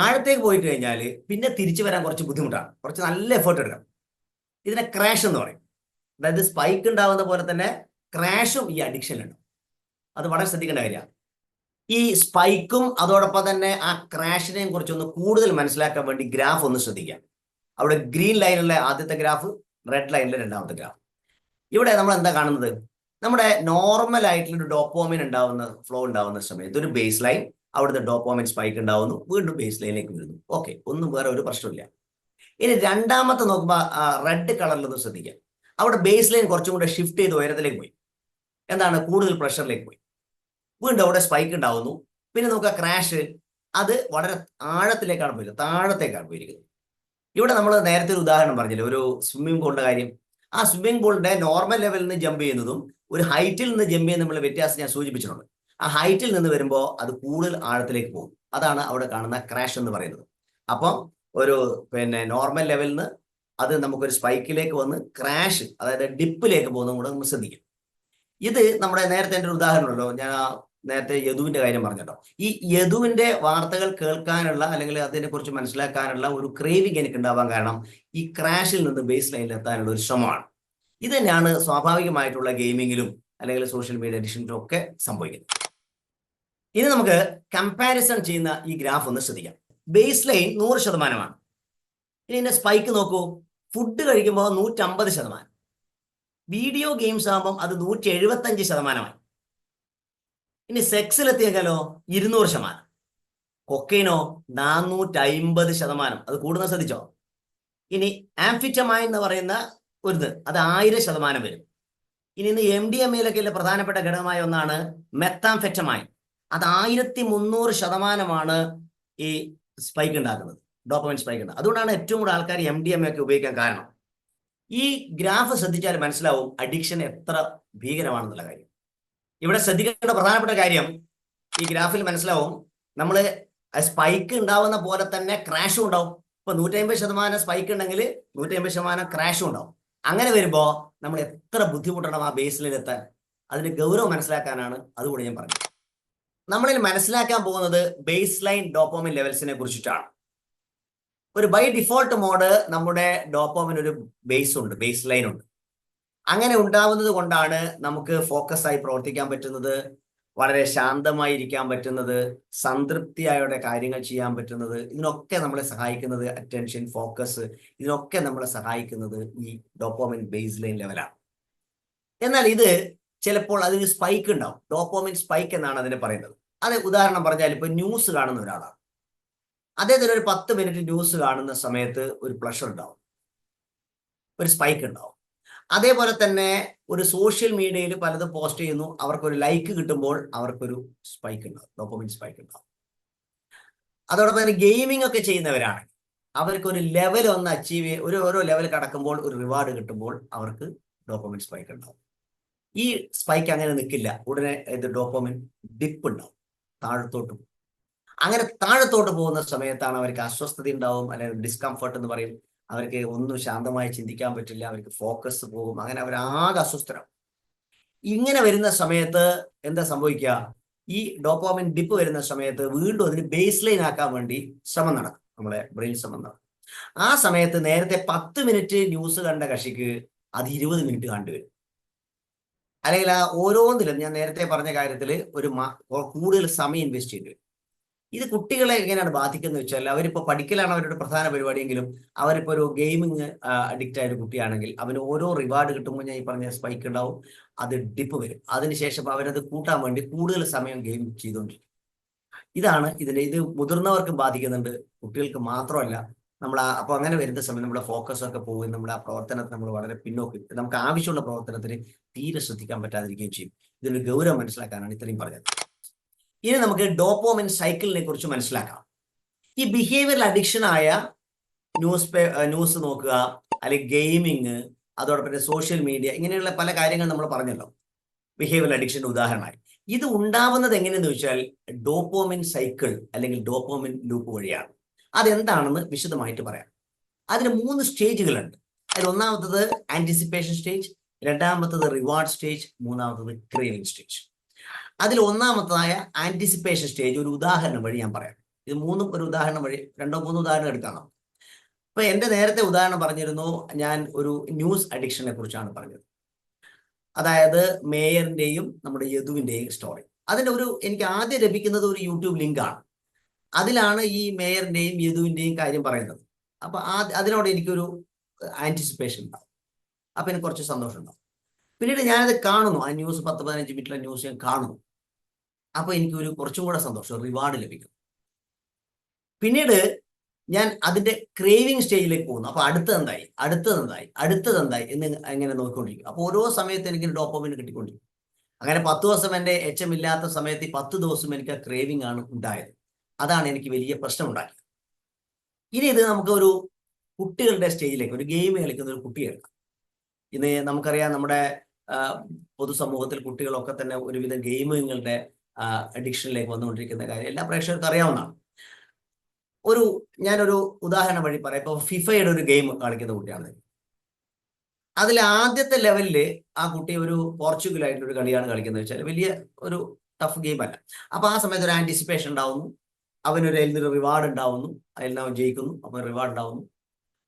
ആഴത്തേക്ക് പോയിട്ട് കഴിഞ്ഞാൽ പിന്നെ തിരിച്ചു വരാൻ കുറച്ച് ബുദ്ധിമുട്ടാണ്, കുറച്ച് നല്ല എഫേർട്ട് എടുക്കണം. ഇതിനെ ക്രാഷ് എന്ന് പറയും. അതായത് സ്പൈക്ക് ഉണ്ടാവുന്ന പോലെ തന്നെ ക്രാഷും ഈ അഡിക്ഷനിലുണ്ട്. അത് വളരെ ശ്രദ്ധിക്കേണ്ട കാര്യമാണ്. ഈ സ്പൈക്കും അതോടൊപ്പം തന്നെ ആ ക്രാഷിനെയും കുറിച്ചൊന്ന് കൂടുതൽ മനസ്സിലാക്കാൻ വേണ്ടി ഗ്രാഫ് ഒന്ന് ശ്രദ്ധിക്കാം. അവിടെ ഗ്രീൻ ലൈനിലെ ആദ്യത്തെ ഗ്രാഫ്, റെഡ് ലൈനിലെ രണ്ടാമത്തെ ഗ്രാഫ്. ഇവിടെ നമ്മൾ എന്താ കാണുന്നത്? നമ്മുടെ നോർമൽ ആയിട്ടുള്ള ഒരു ഡോപ്പോമിൻ ഫ്ലോ ഉണ്ടാവുന്ന സമയത്ത് ഒരു ബേസ് ലൈൻ, അവിടുത്തെ ഡോപ്പോമിൻ സ്പൈക്ക് ഉണ്ടാവുന്നു, വീണ്ടും ബേസ് ലൈനിലേക്ക് വരുന്നു. ഓക്കെ, ഒന്നും വേറെ ഒരു പ്രശ്നമില്ല. ഇനി രണ്ടാമത്തെ നോക്കുമ്പോൾ റെഡ് കളറിലൊന്ന് ശ്രദ്ധിക്കാം. അവിടെ ബേസ് ലൈൻ കുറച്ചും കൂടെ ഷിഫ്റ്റ് ചെയ്ത് ഉയരത്തിലേക്ക് പോയി, എന്താണ്, കൂടുതൽ പ്രഷറിലേക്ക് പോയി. വീണ്ടും അവിടെ സ്പൈക്ക് ഉണ്ടാവുന്നു. പിന്നെ നോക്കുക ക്രാഷ്, അത് വളരെ ആഴത്തിലേക്കാണ് പോയത്, താഴത്തേക്കാണ് പോയിരിക്കുന്നത്. ഇവിടെ നമ്മൾ നേരത്തെ ഒരു ഉദാഹരണം പറഞ്ഞില്ലേ, ഒരു സ്വിമ്മിംഗ് പൂളിന്റെ കാര്യം. ആ സ്വിമ്മിംഗ് പൂളിന്റെ നോർമൽ ലെവലിൽ നിന്ന് ജമ്പ് ചെയ്യുന്നതും ഒരു ഹൈറ്റിൽ നിന്ന് ജമ്പ് ചെയ്യുന്ന തമ്മിലുള്ള വ്യത്യാസം ഞാൻ സൂചിപ്പിച്ചിട്ടുണ്ട്. ആ ഹൈറ്റിൽ നിന്ന് വരുമ്പോൾ അത് കൂടുതൽ ആഴത്തിലേക്ക് പോകും. അതാണ് അവിടെ കാണുന്ന ക്രാഷ് എന്ന് പറയുന്നത്. അപ്പം ഒരു നോർമൽ ലെവലിൽ നിന്ന് അത് നമുക്കൊരു സ്പൈക്കിലേക്ക് വന്ന് ക്രാഷ്, അതായത് ഡിപ്പിലേക്ക് പോകുന്നതും കൂടെ നമ്മൾ ശ്രദ്ധിക്കും. ഇത് നമ്മുടെ നേരത്തെ എൻ്റെ ഒരു ഉദാഹരണമല്ലോ, ഞാൻ നേരത്തെ യദുവിന്റെ കാര്യം പറഞ്ഞല്ലോ. ഈ യദുവിന്റെ വാർത്തകൾ കേൾക്കാനുള്ള അല്ലെങ്കിൽ അതിനെക്കുറിച്ച് മനസ്സിലാക്കാനുള്ള ഒരു ക്രേവിംഗ് എനിക്ക് ഉണ്ടാവാൻ കാരണം ഈ ക്രാഷിൽ നിന്ന് ബേസ് ലൈനിൽ എത്താനുള്ള ഒരു ശ്രമമാണ്. ഇത് തന്നെയാണ് സ്വാഭാവികമായിട്ടുള്ള ഗെയിമിങ്ങിലും അല്ലെങ്കിൽ സോഷ്യൽ മീഡിയ അഡിക്ഷനിലും ഒക്കെ സംഭവിക്കുന്നത്. ഇനി നമുക്ക് കമ്പാരിസൺ ചെയ്യുന്ന ഈ ഗ്രാഫ് ഒന്ന് ശ്രദ്ധിക്കാം. Base line 100%. ഇനി ഇതിന്റെ സ്പൈക്ക് നോക്കൂ. ഫുഡ് കഴിക്കുമ്പോൾ 150%. വീഡിയോ ഗെയിംസ് ആകുമ്പോൾ അത് 175%. ഇനി സെക്സിലെത്തിയേക്കാലോ 200%. കൊക്കൈനോ 450%. അത് കൂടുന്ന ശ്രദ്ധിച്ചോ. ഇനി ആംഫിറ്റമൈൻ എന്ന് പറയുന്ന ഒരു അത് 1000% വരും. ഇനി ഇന്ന് MDMA പ്രധാനപ്പെട്ട ഘടകമായ ഒന്നാണ് മെത്താംഫെറ്റമൈൻ. അത് 1300% ഈ സ്പൈക്ക് ഉണ്ടാക്കുന്നത്, ഡോപ്പമൈൻ സ്പൈക്ക് ഉണ്ട്. അതുകൊണ്ടാണ് ഏറ്റവും കൂടുതൽ ആൾക്കാർ MDMA ഒക്കെ ഉപയോഗിക്കാൻ കാരണം. ഈ ഗ്രാഫ് ശ്രദ്ധിച്ചാൽ മനസ്സിലാവും അഡിക്ഷൻ എത്ര ഭീകരമാണെന്നുള്ള കാര്യം. ഇവിടെ ശ്രദ്ധിക്കേണ്ട പ്രധാനപ്പെട്ട കാര്യം, ഈ ഗ്രാഫിൽ മനസ്സിലാവും, നമ്മൾ സ്പൈക്ക് ഉണ്ടാവുന്ന പോലെ തന്നെ ക്രാഷും ഉണ്ടാവും. ഇപ്പൊ 150% സ്പൈക്ക് ഉണ്ടെങ്കിൽ 150% ക്രാഷും ഉണ്ടാവും. അങ്ങനെ വരുമ്പോൾ നമ്മൾ എത്ര ബുദ്ധിമുട്ടണം ആ ബേസിൽ എത്താൻ. അതിന്റെ ഗൗരവം മനസ്സിലാക്കാനാണ് അതുകൂടി ഞാൻ പറഞ്ഞത്. നമ്മളിൽ മനസ്സിലാക്കാൻ പോകുന്നത് ബേസ് ലൈൻ ഡോപ്പോമിൻ ലെവൽസിനെ കുറിച്ചിട്ടാണ്. ഒരു ബൈ ഡിഫോൾട്ട് മോഡ് നമ്മുടെ ഡോപ്പോമിൻ ഒരു ബേസ് ലൈൻ ഉണ്ട്. അങ്ങനെ ഉണ്ടാവുന്നത് കൊണ്ടാണ് നമുക്ക് ഫോക്കസ് ആയി പ്രവർത്തിക്കാൻ പറ്റുന്നത്, വളരെ ശാന്തമായി ഇരിക്കാൻ പറ്റുന്നത്, സംതൃപ്തിയായോടെ കാര്യങ്ങൾ ചെയ്യാൻ പറ്റുന്നത്. ഇതിനൊക്കെ നമ്മളെ സഹായിക്കുന്നത് അറ്റൻഷൻ, ഫോക്കസ്, ഇതിനൊക്കെ നമ്മളെ സഹായിക്കുന്നത് ഈ ഡോപ്പോമിൻ ബേസ് ലൈൻ ലെവലാണ്. എന്നാൽ ഇത് ചിലപ്പോൾ അതിന് സ്പൈക്ക് ഉണ്ടാവും. ഡോപ്പോമിൻ സ്പൈക്ക് എന്നാണ് അതിനെ പറയുന്നത്. അത് ഉദാഹരണം പറഞ്ഞാൽ ഇപ്പൊ ന്യൂസ് കാണുന്ന ഒരാളാണ്, അദ്ദേഹത്തിന് ഒരു 10 മിനിറ്റ് ന്യൂസ് കാണുന്ന സമയത്ത് ഒരു പ്ലഷർ ഉണ്ടാവും, ഒരു സ്പൈക്ക് ഉണ്ടാവും. അതേപോലെ തന്നെ ഒരു സോഷ്യൽ മീഡിയയിൽ പലതും പോസ്റ്റ് ചെയ്യുന്നു, അവർക്കൊരു ലൈക്ക് കിട്ടുമ്പോൾ അവർക്കൊരു സ്പൈക്ക് ഉണ്ടാവും, ഡോപ്പമിൻ സ്പൈക്ക് ഉണ്ടാവും. അതോടൊപ്പം തന്നെ ഗെയിമിംഗ് ഒക്കെ ചെയ്യുന്നവരാണ്, അവർക്കൊരു ലെവൽ ഒന്ന് അച്ചീവ് ഓരോ ലെവൽ കടക്കുമ്പോൾ ഒരു റിവാർഡ് കിട്ടുമ്പോൾ അവർക്ക് ഡോപ്പമിൻ സ്പൈക്ക് ഉണ്ടാവും. ഈ സ്പൈക്ക് അങ്ങനെ നിൽക്കില്ല, ഉടനെ ഇത് ഡോപ്പമിൻ ഡിപ്പ് ഉണ്ടാവും, താഴത്തോട്ട് പോകും. അങ്ങനെ താഴത്തോട്ട് പോകുന്ന സമയത്താണ് അവർക്ക് അസ്വസ്ഥത ഉണ്ടാവും, അല്ലെങ്കിൽ ഡിസ്കംഫർട്ട് എന്ന് പറയും. അവർക്ക് ഒന്നും ശാന്തമായി ചിന്തിക്കാൻ പറ്റില്ല, അവർക്ക് ഫോക്കസ് പോകും, അങ്ങനെ അവരാകെ അസ്വസ്ഥരാകും. ഇങ്ങനെ വരുന്ന സമയത്ത് എന്താ സംഭവിക്കുക? ഈ ഡോപ്പോമിൻ ഡിപ്പ് വരുന്ന സമയത്ത് വീണ്ടും അതിന് ബേസ് ലൈൻ ആക്കാൻ വേണ്ടി ശ്രമം നടക്കും, നമ്മളെ ബ്രെയിൻ ശ്രമം നടക്കും. ആ സമയത്ത് നേരത്തെ 10 മിനിറ്റ് ന്യൂസ് കണ്ട കക്ഷിക്ക് അത് 20 മിനിറ്റ് കണ്ടുവരും. അല്ലെങ്കിൽ ആ ഓരോന്നിലും ഞാൻ നേരത്തെ പറഞ്ഞ കാര്യത്തിൽ കൂടുതൽ സമയം ഇൻവെസ്റ്റ് ചെയ്യേണ്ടി വരും. ഇത് കുട്ടികളെ എങ്ങനെയാണ് ബാധിക്കുന്നത് വെച്ചാൽ, അവരിപ്പോൾ പഠിക്കലാണ് അവരുടെ പ്രധാന പരിപാടിയെങ്കിലും അവരിപ്പോൾ ഒരു ഗെയിമിങ് അഡിക്റ്റ് ആയ ഒരു കുട്ടിയാണെങ്കിൽ അവന് ഓരോ റിവാർഡ് കിട്ടുമ്പോൾ ഞാൻ ഈ പറഞ്ഞ സ്പൈക്ക് ഉണ്ടാവും, അത് ഡിപ്പ് വരും. അതിനുശേഷം അവരത് കൂട്ടാൻ വേണ്ടി കൂടുതൽ സമയം ഗെയിം ചെയ്തുകൊണ്ടിരിക്കും. ഇതാണ് ഇത് മുതിർന്നവർക്കും ബാധിക്കുന്നുണ്ട്, കുട്ടികൾക്ക് മാത്രമല്ല. അപ്പോൾ അങ്ങനെ വരുന്ന സമയം നമ്മുടെ ഫോക്കസ് ഒക്കെ പോകും, നമ്മുടെ ആ പ്രവർത്തനത്തിൽ നമ്മൾ വളരെ പിന്നോക്കി, നമുക്ക് ആവശ്യമുള്ള പ്രവർത്തനത്തിന് തീരെ ശ്രദ്ധിക്കാൻ പറ്റാതിരിക്കുകയും ചെയ്യും. ഇതിന്റെ ഗൗരവം മനസ്സിലാക്കാനാണ് ഇത്രയും പറഞ്ഞത്. ഇനി നമുക്ക് ഡോപ്പോമിൻ സൈക്കിളിനെ കുറിച്ച് മനസ്സിലാക്കാം. ഈ ബിഹേവിയറൽ അഡിക്ഷനായ ന്യൂസ് നോക്കുക, അല്ലെങ്കിൽ ഗെയിമിങ്, അതോടൊപ്പം സോഷ്യൽ മീഡിയ, ഇങ്ങനെയുള്ള പല കാര്യങ്ങൾ നമ്മൾ പറഞ്ഞല്ലോ ബിഹേവിയറൽ അഡിക്ഷന്റെ ഉദാഹരണമായി. ഇത് ഉണ്ടാവുന്നത് എങ്ങനെയെന്ന് വെച്ചാൽ ഡോപ്പോമിൻ സൈക്കിൾ അല്ലെങ്കിൽ ഡോപ്പോമിൻ ലൂപ്പ് വഴിയാണ്. അതെന്താണെന്ന് വിശദമായിട്ട് പറയാം. അതിന് 3 സ്റ്റേജുകളുണ്ട്. അതിൽ ഒന്നാമത്തത് ആന്റിസിപ്പേഷൻ സ്റ്റേജ്, രണ്ടാമത്തത് റിവാർഡ് സ്റ്റേജ്, മൂന്നാമത്തത് ക്രേവിംഗ് സ്റ്റേജ്. അതിൽ ഒന്നാമത്തതായ ആന്റിസിപ്പേഷൻ സ്റ്റേജ് ഒരു ഉദാഹരണം വഴി ഞാൻ പറയാം. ഇത് മൂന്നും ഒരു ഉദാഹരണം വഴി 2-3 ഉദാഹരണം എടുക്കണം. അപ്പൊ എന്റെ നേരത്തെ ഉദാഹരണം പറഞ്ഞിരുന്നു, ഞാൻ ഒരു ന്യൂസ് അഡിക്ഷനെ കുറിച്ചാണ് പറഞ്ഞത്. അതായത് മേയറിന്റെയും നമ്മുടെ യദുവിന്റെയും സ്റ്റോറി. അതിന്റെ എനിക്ക് ആദ്യം ലഭിക്കുന്നത് ഒരു യൂട്യൂബ് ലിങ്കാണ്. അതിലാണ് ഈ മേയറിന്റെയും യദുവിന്റെയും കാര്യം പറയുന്നത്. അപ്പൊ അതിനോട് എനിക്കൊരു ആന്റിസിപ്പേഷൻ ഉണ്ടാവും. അപ്പൊ എനിക്ക് കുറച്ച് സന്തോഷം ഉണ്ടാവും. പിന്നീട് ഞാനത് കാണുന്നു, ആ ന്യൂസ് 10-15 മിനിറ്റിലെ ന്യൂസ് ഞാൻ കാണുന്നു. അപ്പൊ എനിക്കൊരു കുറച്ചും കൂടെ സന്തോഷം, റിവാർഡ് ലഭിക്കും. പിന്നീട് ഞാൻ അതിന്റെ ക്രേവിംഗ് സ്റ്റേജിലേക്ക് പോകുന്നു. അപ്പൊ അടുത്തതെന്തായി എന്ന് എങ്ങനെ നോക്കിക്കൊണ്ടിരിക്കും. അപ്പൊ ഓരോ സമയത്ത് എനിക്ക് ഡോപ്പമിൻ കിട്ടിക്കൊണ്ടിരിക്കും. അങ്ങനെ 10 ദിവസം എൻ്റെ എച്ച് ഇല്ലാത്ത സമയത്ത് 10 ദിവസം എനിക്ക് ആ ക്രേവിംഗ് ആണ് ഉണ്ടായത്. അതാണ് എനിക്ക് വലിയ പ്രശ്നമുണ്ടാക്കിയത്. ഇനി ഇത് നമുക്ക് ഒരു കുട്ടികളുടെ സ്റ്റേജിലേക്ക്, ഒരു ഗെയിം കളിക്കുന്ന ഒരു കുട്ടിയെ എടുക്കാം. ഇന്ന് നമുക്കറിയാം, നമ്മുടെ പൊതുസമൂഹത്തിൽ കുട്ടികളൊക്കെ തന്നെ ഒരുവിധം ഗെയിമുകളുടെ അഡിക്ഷനിലേക്ക് വന്നുകൊണ്ടിരിക്കുന്ന കാര്യം എല്ലാ പ്രേക്ഷകർക്കും അറിയാവുന്നതാണ്. ഞാനൊരു ഉദാഹരണം വഴി പറയാം. ഇപ്പോൾ ഫിഫയുടെ ഒരു ഗെയിം കളിക്കുന്ന കുട്ടിയാണ്. അതിൽ ആദ്യത്തെ ലെവലിൽ ആ കുട്ടി ഒരു പോർച്ചുഗലായിട്ടൊരു കളിയാണ് കളിക്കുന്നത് വെച്ചാൽ വലിയ ഒരു ടഫ് ഗെയിം അല്ല. അപ്പൊ ആ സമയത്ത് ഒരു ആന്റിസിപ്പേഷൻ ഉണ്ടാവുന്നു, അവനൊരു അതിൽ റിവാർഡ് ഉണ്ടാവുന്നു, അതിൽ അവൻ ജയിക്കുന്നു, അപ്പോൾ റിവാർഡ് ഉണ്ടാവുന്നു.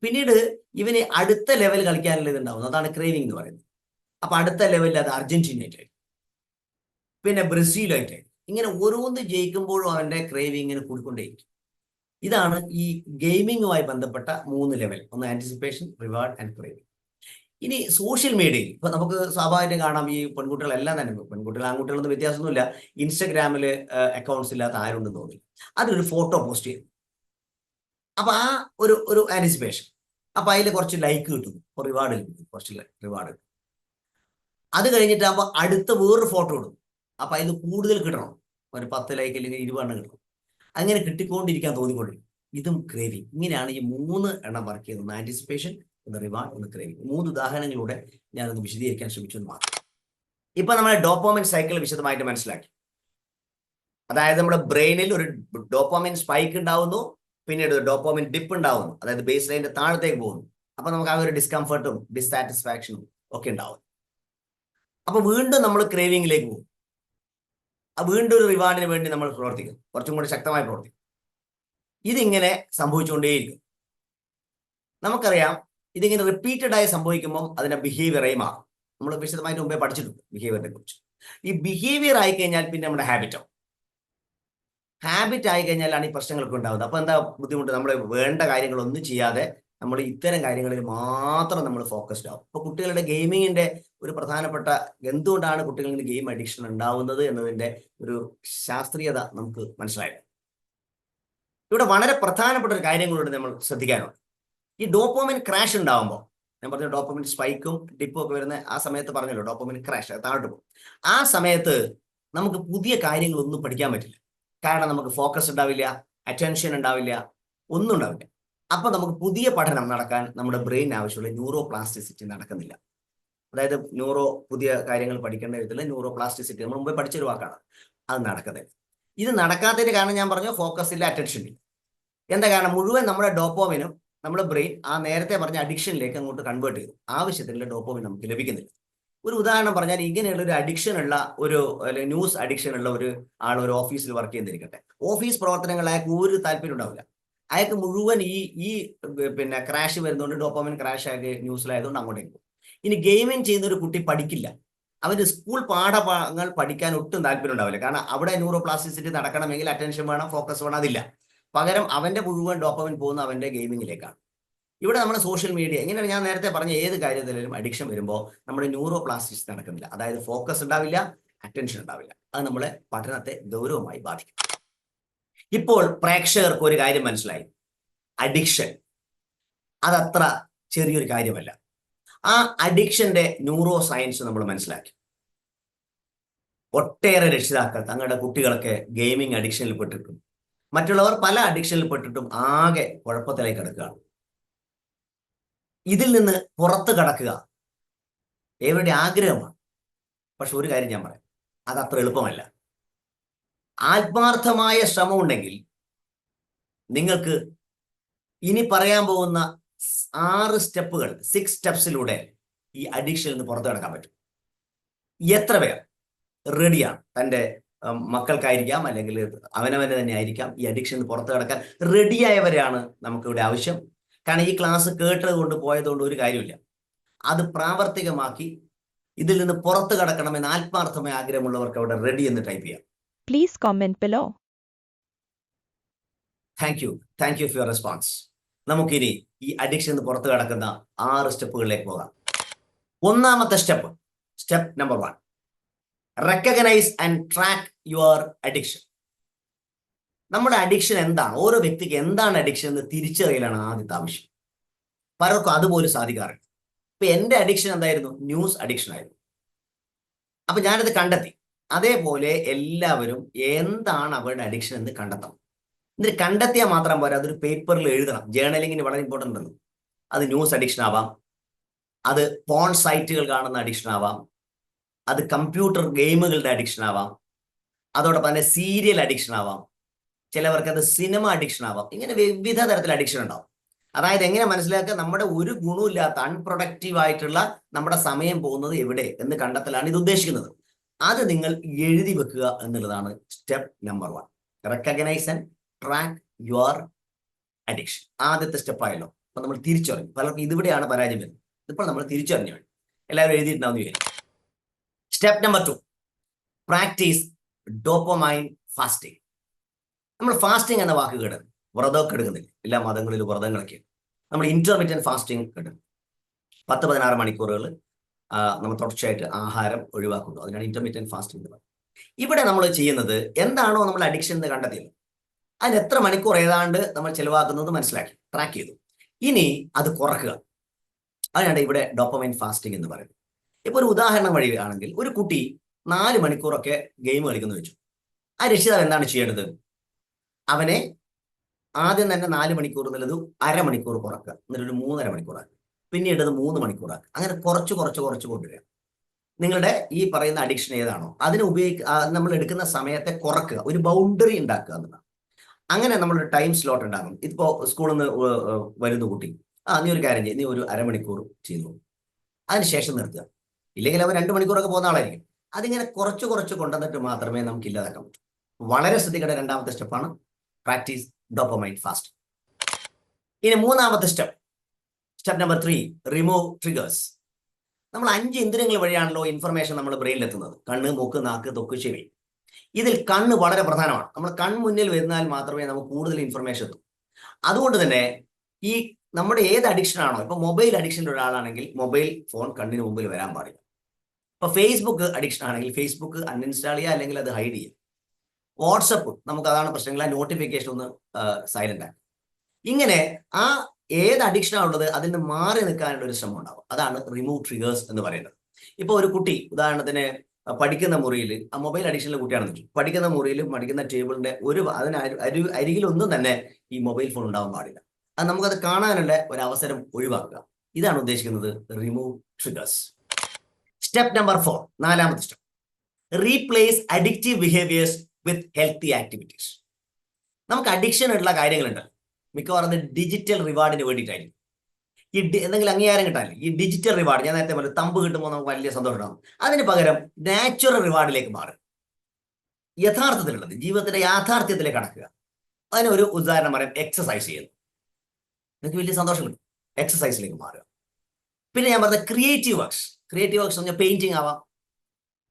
പിന്നീട് ഇവന് അടുത്ത ലെവൽ കളിക്കാനുള്ള ഇതുണ്ടാവുന്നു, അതാണ് ക്രേവിംഗ് എന്ന് പറയുന്നത്. അപ്പൊ അടുത്ത ലെവലിൽ അത് അർജന്റീനയായിട്ട്, പിന്നെ ബ്രസീലായിട്ട്, ഇങ്ങനെ ഓരോന്ന് ജയിക്കുമ്പോഴും അവന്റെ ക്രേവിംഗ് ഇങ്ങനെ കൂടിക്കൊണ്ടേയിരിക്കും. ഇതാണ് ഈ ഗെയിമിങ്ങുമായി ബന്ധപ്പെട്ട 3 ലെവൽ. ഒന്ന് ആന്റിസിപ്പേഷൻ, റിവാർഡ് ആൻഡ് ക്രേവിംഗ്. ഇനി സോഷ്യൽ മീഡിയയിൽ ഇപ്പൊ നമുക്ക് സ്വാഭാവികം കാണാം, ഈ പെൺകുട്ടികളെല്ലാം തന്നെ, പെൺകുട്ടികൾ ആൺകുട്ടികളൊന്നും വ്യത്യാസമൊന്നുമില്ല, ഇൻസ്റ്റഗ്രാമിൽ അക്കൗണ്ട്സ് ഇല്ലാത്ത ആരുണ്ടെന്ന് തോന്നില്ല, അതിലൊരു ഫോട്ടോ പോസ്റ്റ് ചെയ്യും. അപ്പൊ ആ ഒരു ആന്റിസിപ്പേഷൻ, അപ്പൊ അതിൽ കുറച്ച് ലൈക്ക് കിട്ടുന്നു, റിവാർഡ് കിട്ടുന്നു, കുറച്ച് റിവാർഡ്. അത് കഴിഞ്ഞിട്ടാകുമ്പോൾ അടുത്ത വേറൊരു ഫോട്ടോ ഇടും, അപ്പൊ അതിൽ കൂടുതൽ കിട്ടണം, ഒരു 10 ലൈക്ക് അല്ലെങ്കിൽ 20 എണ്ണം കിട്ടണം. അങ്ങനെ കിട്ടിക്കൊണ്ടിരിക്കാൻ തോന്നിക്കൊണ്ടിരിക്കും. ഇതും ക്രേവിംഗ്. ഇങ്ങനെയാണ് ഈ 3 എണ്ണം വർക്ക് ചെയ്യുന്നത്: ആന്റിസിപ്പേഷൻ, ഒന്ന് റിവാർഡ്, ഒന്ന് ക്രേവിംഗ്. 3 ഉദാഹരണങ്ങളിലൂടെ ഞാനൊന്ന് വിശദീകരിക്കാൻ ശ്രമിച്ചു എന്ന് മാത്രം. ഇപ്പൊ നമ്മൾ ഡോപ്പമിൻ സൈക്കിൾ വിശദമായിട്ട് മനസ്സിലാക്കി. അതായത് നമ്മുടെ ബ്രെയിനിൽ ഒരു ഡോപ്പമിൻ സ്പൈക്ക് ഉണ്ടാവുന്നു, പിന്നീട് ഒരു ഡോപ്പമിൻ ഡിപ്പ് ഉണ്ടാവുന്നു, അതായത് ബേസ് ലൈനിന്റെ താഴത്തേക്ക് പോകുന്നു. അപ്പൊ നമുക്ക് ആ ഒരു ഡിസ്കംഫർട്ടും ഡിസാറ്റിസ്ഫാക്ഷനും ഒക്കെ ഉണ്ടാവും. അപ്പൊ വീണ്ടും നമ്മൾ ക്രേവിംഗിലേക്ക് പോകും. വീണ്ടും ഒരു റിവാർഡിന് വേണ്ടി നമ്മൾ പ്രവർത്തിക്കും, കുറച്ചും കൂടി ശക്തമായി പ്രവർത്തിക്കും. ഇതിങ്ങനെ സംഭവിച്ചുകൊണ്ടേയിരിക്കും. നമുക്കറിയാം, ഇതിങ്ങനെ റിപ്പീറ്റഡ് ആയി സംഭവിക്കുമ്പോൾ അതിന്റെ ബിഹേവിയറായി മാറും. നമ്മൾ വിശദമായിട്ട് മുമ്പേ പഠിച്ചിട്ടുണ്ട് ബിഹേവിയറിനെ കുറിച്ച്. ഈ ബിഹേവിയർ ആയി കഴിഞ്ഞാൽ പിന്നെ നമ്മുടെ ഹാബിറ്റ് ആയി കഴിഞ്ഞാലാണ് ഈ പ്രശ്നങ്ങളൊക്കെ ഉണ്ടാകുന്നത്. അപ്പൊ എന്താ ബുദ്ധിമുട്ട്? നമ്മൾ വേണ്ട കാര്യങ്ങളൊന്നും ചെയ്യാതെ നമ്മൾ ഇത്തരം കാര്യങ്ങളിൽ മാത്രം നമ്മൾ ഫോക്കസ്ഡ് ആവും. ഇപ്പൊ കുട്ടികളുടെ ഗെയിമിങ്ങിന്റെ ഒരു പ്രധാനപ്പെട്ട, എന്തുകൊണ്ടാണ് കുട്ടികളിൽ ഗെയിം അഡിക്ഷൻ ഉണ്ടാവുന്നത് എന്നതിന്റെ ഒരു ശാസ്ത്രീയത നമുക്ക് മനസ്സിലായി. ഇവിടെ വളരെ പ്രധാനപ്പെട്ട ഒരു കാര്യം കൂടി നമ്മൾ ശ്രദ്ധിക്കാനുണ്ട്. ഈ ഡോപ്പമിൻ ക്രാഷ് ഉണ്ടാവുമ്പോൾ, ഞാൻ പറഞ്ഞ ഡോപ്പമിൻ സ്പൈക്കും ഡിപ്പും ഒക്കെ വരുന്ന ആ സമയത്ത് പറഞ്ഞല്ലോ, ഡോപ്പമിൻ ക്രാഷ് താഴോട്ട് പോകും. ആ സമയത്ത് നമുക്ക് പുതിയ കാര്യങ്ങളൊന്നും പഠിക്കാൻ പറ്റില്ല. കാരണം നമുക്ക് ഫോക്കസ് ഉണ്ടാവില്ല, അറ്റൻഷൻ ഉണ്ടാവില്ല, ഒന്നും ഉണ്ടാവില്ല. അപ്പൊ നമുക്ക് പുതിയ പഠനം നടക്കാൻ നമ്മുടെ ബ്രെയിൻ ആവശ്യമുള്ള ന്യൂറോ പ്ലാസ്റ്റിസിറ്റി നടക്കുന്നില്ല. അതായത് പുതിയ കാര്യങ്ങൾ പഠിക്കേണ്ട വിധത്തിലുള്ള ന്യൂറോ പ്ലാസ്റ്റിസിറ്റി നമ്മൾ മുമ്പേ പഠിച്ചൊരു വാക്കാണ്, അത് നടക്കുന്നില്ല. ഇത് നടക്കാത്തതിന് കാരണം ഞാൻ പറഞ്ഞു, ഫോക്കസ് ഇല്ല, അറ്റൻഷൻ ഇല്ല. എന്താ കാരണം? മുഴുവൻ നമ്മുടെ ഡോപ്പോമിനും നമ്മുടെ ബ്രെയിൻ ആ നേരത്തെ പറഞ്ഞ അഡിക്ഷനിലേക്ക് അങ്ങോട്ട് കൺവേർട്ട് ചെയ്തു. ആവശ്യത്തിനുള്ള ഡോപ്പോമിൻ നമുക്ക് ലഭിക്കുന്നില്ല. ഒരു ഉദാഹരണം പറഞ്ഞാൽ, ഇങ്ങനെയുള്ള ഒരു അഡിക്ഷൻ ഉള്ള ന്യൂസ് അഡിക്ഷൻ ഉള്ള ഒരു ആൾ ഒരു ഓഫീസിൽ വർക്ക് ചെയ്തിരിക്കട്ടെ. ഓഫീസ് പ്രവർത്തനങ്ങൾ അയാൾക്ക് ഒരു താല്പര്യം ഉണ്ടാവില്ല. അയാൾക്ക് മുഴുവൻ ഈ പിന്നെ ക്രാഷ് വരുന്നതുകൊണ്ട്, ഡോപ്പമിൻ ക്രാഷ് ആയിട്ട് ന്യൂസിലായതുകൊണ്ട് അങ്ങോട്ടേക്ക് പോകും. ഇനി ഗെയിമിങ് ചെയ്യുന്ന ഒരു കുട്ടി പഠിക്കില്ല. അവന് സ്കൂൾ പാഠഭാഗങ്ങൾ പഠിക്കാൻ ഒട്ടും താല്പര്യം ഉണ്ടാവില്ല. കാരണം അവിടെ ന്യൂറോ പ്ലാസ്റ്റിസിറ്റി നടക്കണമെങ്കിൽ അറ്റൻഷൻ വേണം, ഫോക്കസ് വേണം, അതില്ല. പകരം അവന്റെ മുഴുവൻ ഡോപ്പമിൻ പോകുന്ന അവന്റെ ഗെയിമിങ്ങിലേക്കാണ്. ഇവിടെ നമ്മൾ സോഷ്യൽ മീഡിയ, ഇങ്ങനെ ഞാൻ നേരത്തെ പറഞ്ഞ ഏത് കാര്യത്തിലും അഡിക്ഷൻ വരുമ്പോൾ നമ്മുടെ ന്യൂറോ പ്ലാസ്റ്റിസിറ്റി നടക്കുന്നില്ല. അതായത് ഫോക്കസ് ഉണ്ടാവില്ല, അറ്റൻഷൻ ഉണ്ടാവില്ല. അത് നമ്മളെ പഠനത്തെ ഗൗരവമായി ബാധിക്കും. ഇപ്പോൾ പ്രേക്ഷകർക്ക് ഒരു കാര്യം മനസ്സിലായി, അഡിക്ഷൻ അതത്ര ചെറിയൊരു കാര്യമല്ല. ആ അഡിക്ഷന്റെ ന്യൂറോ സയൻസ് നമ്മൾ മനസ്സിലാക്കി. ഒട്ടേറെ രക്ഷിതാക്കൾ തങ്ങളുടെ കുട്ടികളൊക്കെ ഗെയിമിംഗ് അഡിക്ഷനിൽ പെട്ടിട്ടും മറ്റുള്ളവർ പല അഡിക്ഷനിൽ പെട്ടിട്ടും ആകെ കുഴപ്പത്തിലേക്ക് കിടക്കുകയാണ്. ഇതിൽ നിന്ന് പുറത്ത് കടക്കുക ഏവരുടെ ആഗ്രഹമാണ്. പക്ഷെ ഒരു കാര്യം ഞാൻ പറയാം, അതത്ര എളുപ്പമല്ല. ആത്മാർത്ഥമായ ശ്രമം ഉണ്ടെങ്കിൽ നിങ്ങൾക്ക് ഇനി പറയാൻ പോകുന്ന 6 സ്റ്റെപ്പുകൾ, 6 സ്റ്റെപ്സിലൂടെ ഈ അഡിക്ഷനിൽ നിന്ന് പുറത്തു കടക്കാൻ പറ്റും. എത്ര പേർ റെഡിയാണ്? തൻ്റെ മക്കൾക്കായിരിക്കാം, അല്ലെങ്കിൽ അവനവനെ തന്നെ ആയിരിക്കാം, ഈ അഡിക്ഷനിൽ പുറത്തു കടക്കാൻ റെഡിയായവരെയാണ് നമുക്കിവിടെ ആവശ്യം. കാരണം ഈ ക്ലാസ് കേട്ടത് കൊണ്ട് പോയതുകൊണ്ട് ഒരു കാര്യമില്ല. അത് പ്രാവർത്തികമാക്കി ഇതിൽ നിന്ന് പുറത്തു കടക്കണമെന്ന് ആത്മാർത്ഥമായ ആഗ്രഹമുള്ളവർക്ക് അവിടെ റെഡി എന്ന് ടൈപ്പ് ചെയ്യാം. Please comment below. Thank you for your response. നമുക്കിനി ഈ അഡിക്ഷൻ നിന്ന് പുറത്തു കടക്കുന്ന 6 സ്റ്റെപ്പുകളിലേക്ക് പോകാം. ഒന്നാമത്തെ step number 1, recognise and track your addiction. നമ്മുടെ അഡിക്ഷൻ എന്താണ്, ഓരോ വ്യക്തിക്ക് എന്താണ് അഡിക്ഷൻ എന്ന് തിരിച്ചറിയലാണ് ആദ്യത്തെ ആവശ്യം. പലർക്കും അതുപോലും സാധിക്കാറില്ല. ഇപ്പൊ എന്റെ അഡിക്ഷൻ എന്തായിരുന്നു? ന്യൂസ് അഡിക്ഷൻ ആയിരുന്നു. അപ്പൊ ഞാനത് കണ്ടെത്തി. അതേപോലെ എല്ലാവരും എന്താണ് അവരുടെ അഡിക്ഷൻ എന്ന് കണ്ടെത്തണം. എന്നിട്ട് കണ്ടെത്തിയാൽ മാത്രം പോരാ, അതൊരു പേപ്പറിൽ എഴുതണം. ജേർണലിങ്ങിന് വളരെ ഇമ്പോർട്ടൻ്റ് ആണ്. അത് ന്യൂസ് അഡിക്ഷൻ ആവാം, അത് പോൺ സൈറ്റുകൾ കാണുന്ന അഡിക്ഷൻ ആവാം, അത് കമ്പ്യൂട്ടർ ഗെയിമുകളുടെ അഡിക്ഷൻ ആവാം, അതോടൊപ്പം തന്നെ സീരിയൽ അഡിക്ഷൻ ആവാം, ചിലവർക്ക് അത് സിനിമ അഡിക്ഷൻ ആവാം. ഇങ്ങനെ വിവിധ തരത്തിൽ അഡിക്ഷൻ ഉണ്ടാവും. അതായത് എങ്ങനെ മനസ്സിലാക്കുക? നമ്മുടെ ഒരു ഗുണമില്ലാത്ത അൺപ്രൊഡക്റ്റീവ് ആയിട്ടുള്ള നമ്മുടെ സമയം പോകുന്നത് എവിടെ എന്ന് കണ്ടെത്തലാണ് ഇത് ഉദ്ദേശിക്കുന്നത്. അത് നിങ്ങൾ എഴുതി വെക്കുക എന്നുള്ളതാണ് step number 1. Recognise and track your addiction. ആദ്യത്തെ സ്റ്റെപ്പായല്ലോ. അപ്പൊ നമ്മൾ തിരിച്ചറിഞ്ഞു. പലർക്കും ഇതിവിടെയാണ് പരാജയം വരുന്നത്. ഇപ്പോൾ നമ്മൾ തിരിച്ചറിഞ്ഞു. എല്ലാവരും എഴുതിയിട്ടുണ്ടാവുന്ന വിചാരിക്കും. Step number 2, practice dopamine fasting. നമ്മൾ ഫാസ്റ്റിംഗ് എന്ന വാക്ക് കേട്ടത്, വ്രതമൊക്കെ എടുക്കുന്നില്ല. എല്ലാ മതങ്ങളിലും വ്രതങ്ങളൊക്കെ. നമ്മൾ ഇന്റർമീഡിയറ്റ് ഫാസ്റ്റിംഗ് എടുക്കും. 10-16 മണിക്കൂറുകൾ നമ്മൾ തുടർച്ചയായിട്ട് ആഹാരം ഒഴിവാക്കുന്നു. അതിനാണ് ഇന്റർമീഡിയറ്റ് ഫാസ്റ്റിംഗ് എന്ന് പറയുന്നത്. ഇവിടെ നമ്മൾ ചെയ്യുന്നത് എന്താണോ നമ്മൾ അഡിക്ഷൻ എന്ന് കണ്ടെത്തിയത്, അതിന് എത്ര മണിക്കൂർ ഏതാണ്ട് നമ്മൾ ചെലവാക്കുന്നത് മനസ്സിലാക്കി, ട്രാക്ക് ചെയ്തു. ഇനി അത് കുറക്കുക. അതിനാണ് ഇവിടെ ഡോപ്പമൈൻ ഫാസ്റ്റിംഗ് എന്ന് പറയുന്നത്. ഇപ്പൊ ഒരു ഉദാഹരണം വഴിയാണെങ്കിൽ, ഒരു കുട്ടി 4 മണിക്കൂറൊക്കെ ഗെയിം കളിക്കുന്നു വെച്ചു. ആ രക്ഷിതാവ് എന്താണ് ചെയ്യേണ്ടത്? അവനെ ആദ്യം തന്നെ 4 മണിക്കൂർ എന്നുള്ളത് അരമണിക്കൂർ കുറക്കുക, എന്നിട്ടൊരു 3.5 മണിക്കൂറാക്കുക, പിന്നീട് അത് 3 മണിക്കൂറാക്കുക. അങ്ങനെ കുറച്ച് കൊണ്ടുവരിക. നിങ്ങളുടെ ഈ പറയുന്ന അഡിക്ഷൻ ഏതാണോ അതിന് നമ്മൾ എടുക്കുന്ന സമയത്തെ കുറക്കുക, ഒരു ബൗണ്ടറി ഉണ്ടാക്കുക എന്നതാണ്. അങ്ങനെ നമ്മളൊരു ടൈം സ്ലോട്ട് ഉണ്ടാകും. ഇപ്പോ സ്കൂളിൽ നിന്ന് വരുന്ന കുട്ടി, നീ ഒരു കാര്യം ചെയ്യും, നീ ഒരു അരമണിക്കൂർ ചെയ്തു, അതിനുശേഷം നിർത്തുക. ഇല്ലെങ്കിൽ അവൻ 2 മണിക്കൂറൊക്കെ പോകുന്ന ആളായിരിക്കും. അതിങ്ങനെ കുറച്ച് കൊണ്ടുവന്നിട്ട് മാത്രമേ നമുക്ക് ഇല്ലാതാക്കാൻ പറ്റൂ. വളരെ ശ്രദ്ധിക്കേണ്ട രണ്ടാമത്തെ സ്റ്റെപ്പാണ് പ്രാക്ടീസ് ഡോപ്പമൈൻ ഫാസ്റ്റ്. ഇനി മൂന്നാമത്തെ സ്റ്റെപ്പ് നമ്പർ 3, റിമൂവ് ട്രിഗേഴ്സ്. നമ്മൾ 5 ഇന്ദ്രിയങ്ങൾ വഴിയാണല്ലോ ഇൻഫർമേഷൻ നമ്മൾ ബ്രെയിനിൽ എത്തുന്നത്. കണ്ണ്, മൂക്ക്, നാക്ക്, ത്വക്ക്, ചെവി. ഇതിൽ കണ്ണ് വളരെ പ്രധാനമാണ്. നമ്മൾ കൺമുന്നിൽ വരുന്നാൽ മാത്രമേ നമുക്ക് കൂടുതൽ ഇൻഫർമേഷൻ എത്തൂ. അതുകൊണ്ട് തന്നെ ഈ നമ്മുടെ ഏത് അഡിക്ഷൻ ആണോ, ഇപ്പൊ മൊബൈൽ അഡിക്ഷൻ്റെ ഒരാളാണെങ്കിൽ മൊബൈൽ ഫോൺ കണ്ണിന് മുമ്പിൽ വരാൻ പാടില്ല. ഇപ്പൊ ഫേസ്ബുക്ക് അഡിക്ഷൻ ആണെങ്കിൽ ഫേസ്ബുക്ക് അൺഇൻസ്റ്റാൾ ചെയ്യുക, അല്ലെങ്കിൽ അത് ഹൈഡ് ചെയ്യുക. വാട്സപ്പ് നമുക്ക് അതാണ് പ്രശ്നങ്ങൾ, ആ നോട്ടിഫിക്കേഷൻ ഒന്ന് സൈലന്റ് ആക്കുക. ഇങ്ങനെ ആ ഏത് അഡിക്ഷനാണ് ഉള്ളത് അതിൽ നിന്ന് മാറി നിൽക്കാനുള്ള ഒരു ശ്രമം ഉണ്ടാവും. അതാണ് റിമൂവ് ട്രിഗേഴ്സ് എന്ന് പറയുന്നത്. ഇപ്പൊ ഒരു കുട്ടി ഉദാഹരണത്തിന് പഠിക്കുന്ന മുറിയിൽ, ആ മൊബൈൽ അഡിക്ഷനിലെ കുട്ടിയാണെന്ന് വെച്ചു, പഠിക്കുന്ന മുറിയിൽ പഠിക്കുന്ന ടേബിളിന്റെ അരികിലൊന്നും തന്നെ ഈ മൊബൈൽ ഫോൺ ഉണ്ടാവാൻ പാടില്ല. അത് നമുക്കത് കാണാനുള്ള ഒരു അവസരം ഒഴിവാക്കുക. ഇതാണ് ഉദ്ദേശിക്കുന്നത് റിമൂവ് ട്രിഗേഴ്സ്. സ്റ്റെപ്പ് നമ്പർ 4, നാലാമത്തെ സ്റ്റെപ്പ്, റീപ്ലേസ് അഡിക്റ്റീവ് ബിഹേവിയേഴ്സ് വിത്ത് ഹെൽത്തി ആക്ടിവിറ്റീസ്. നമുക്ക് അഡിക്ഷൻ ഉള്ള കാര്യങ്ങളുണ്ട്, മിക്കവാറും ഡിജിറ്റൽ റിവാർഡിന് വേണ്ടിയിട്ടായിരിക്കും. ഈ എന്തെങ്കിലും അംഗീകാരം കിട്ടാനില്ല, ഈ ഡിജിറ്റൽ റിവാർഡ്, ഞാൻ നേരത്തെ പറഞ്ഞു തമ്പ് കിട്ടുമ്പോൾ നമുക്ക് വലിയ സന്തോഷം ഉണ്ടാകും. അതിന് പകരം നാച്ചുറൽ റിവാർഡിലേക്ക് മാറുക. യഥാർത്ഥത്തിലുള്ളത് ജീവിതത്തിന്റെ യാഥാർത്ഥ്യത്തിലേക്ക് കടക്കുക. അതിനൊരു ഉദാഹരണം പറയാം, എക്സസൈസ് ചെയ്യുന്നു. നിങ്ങൾക്ക് വലിയ സന്തോഷം കിട്ടും. എക്സസൈസിലേക്ക് മാറുക. പിന്നെ ഞാൻ പറഞ്ഞ ക്രിയേറ്റീവ് വർക്ക്സ് പറഞ്ഞാൽ പെയിന്റിങ് ആവാം,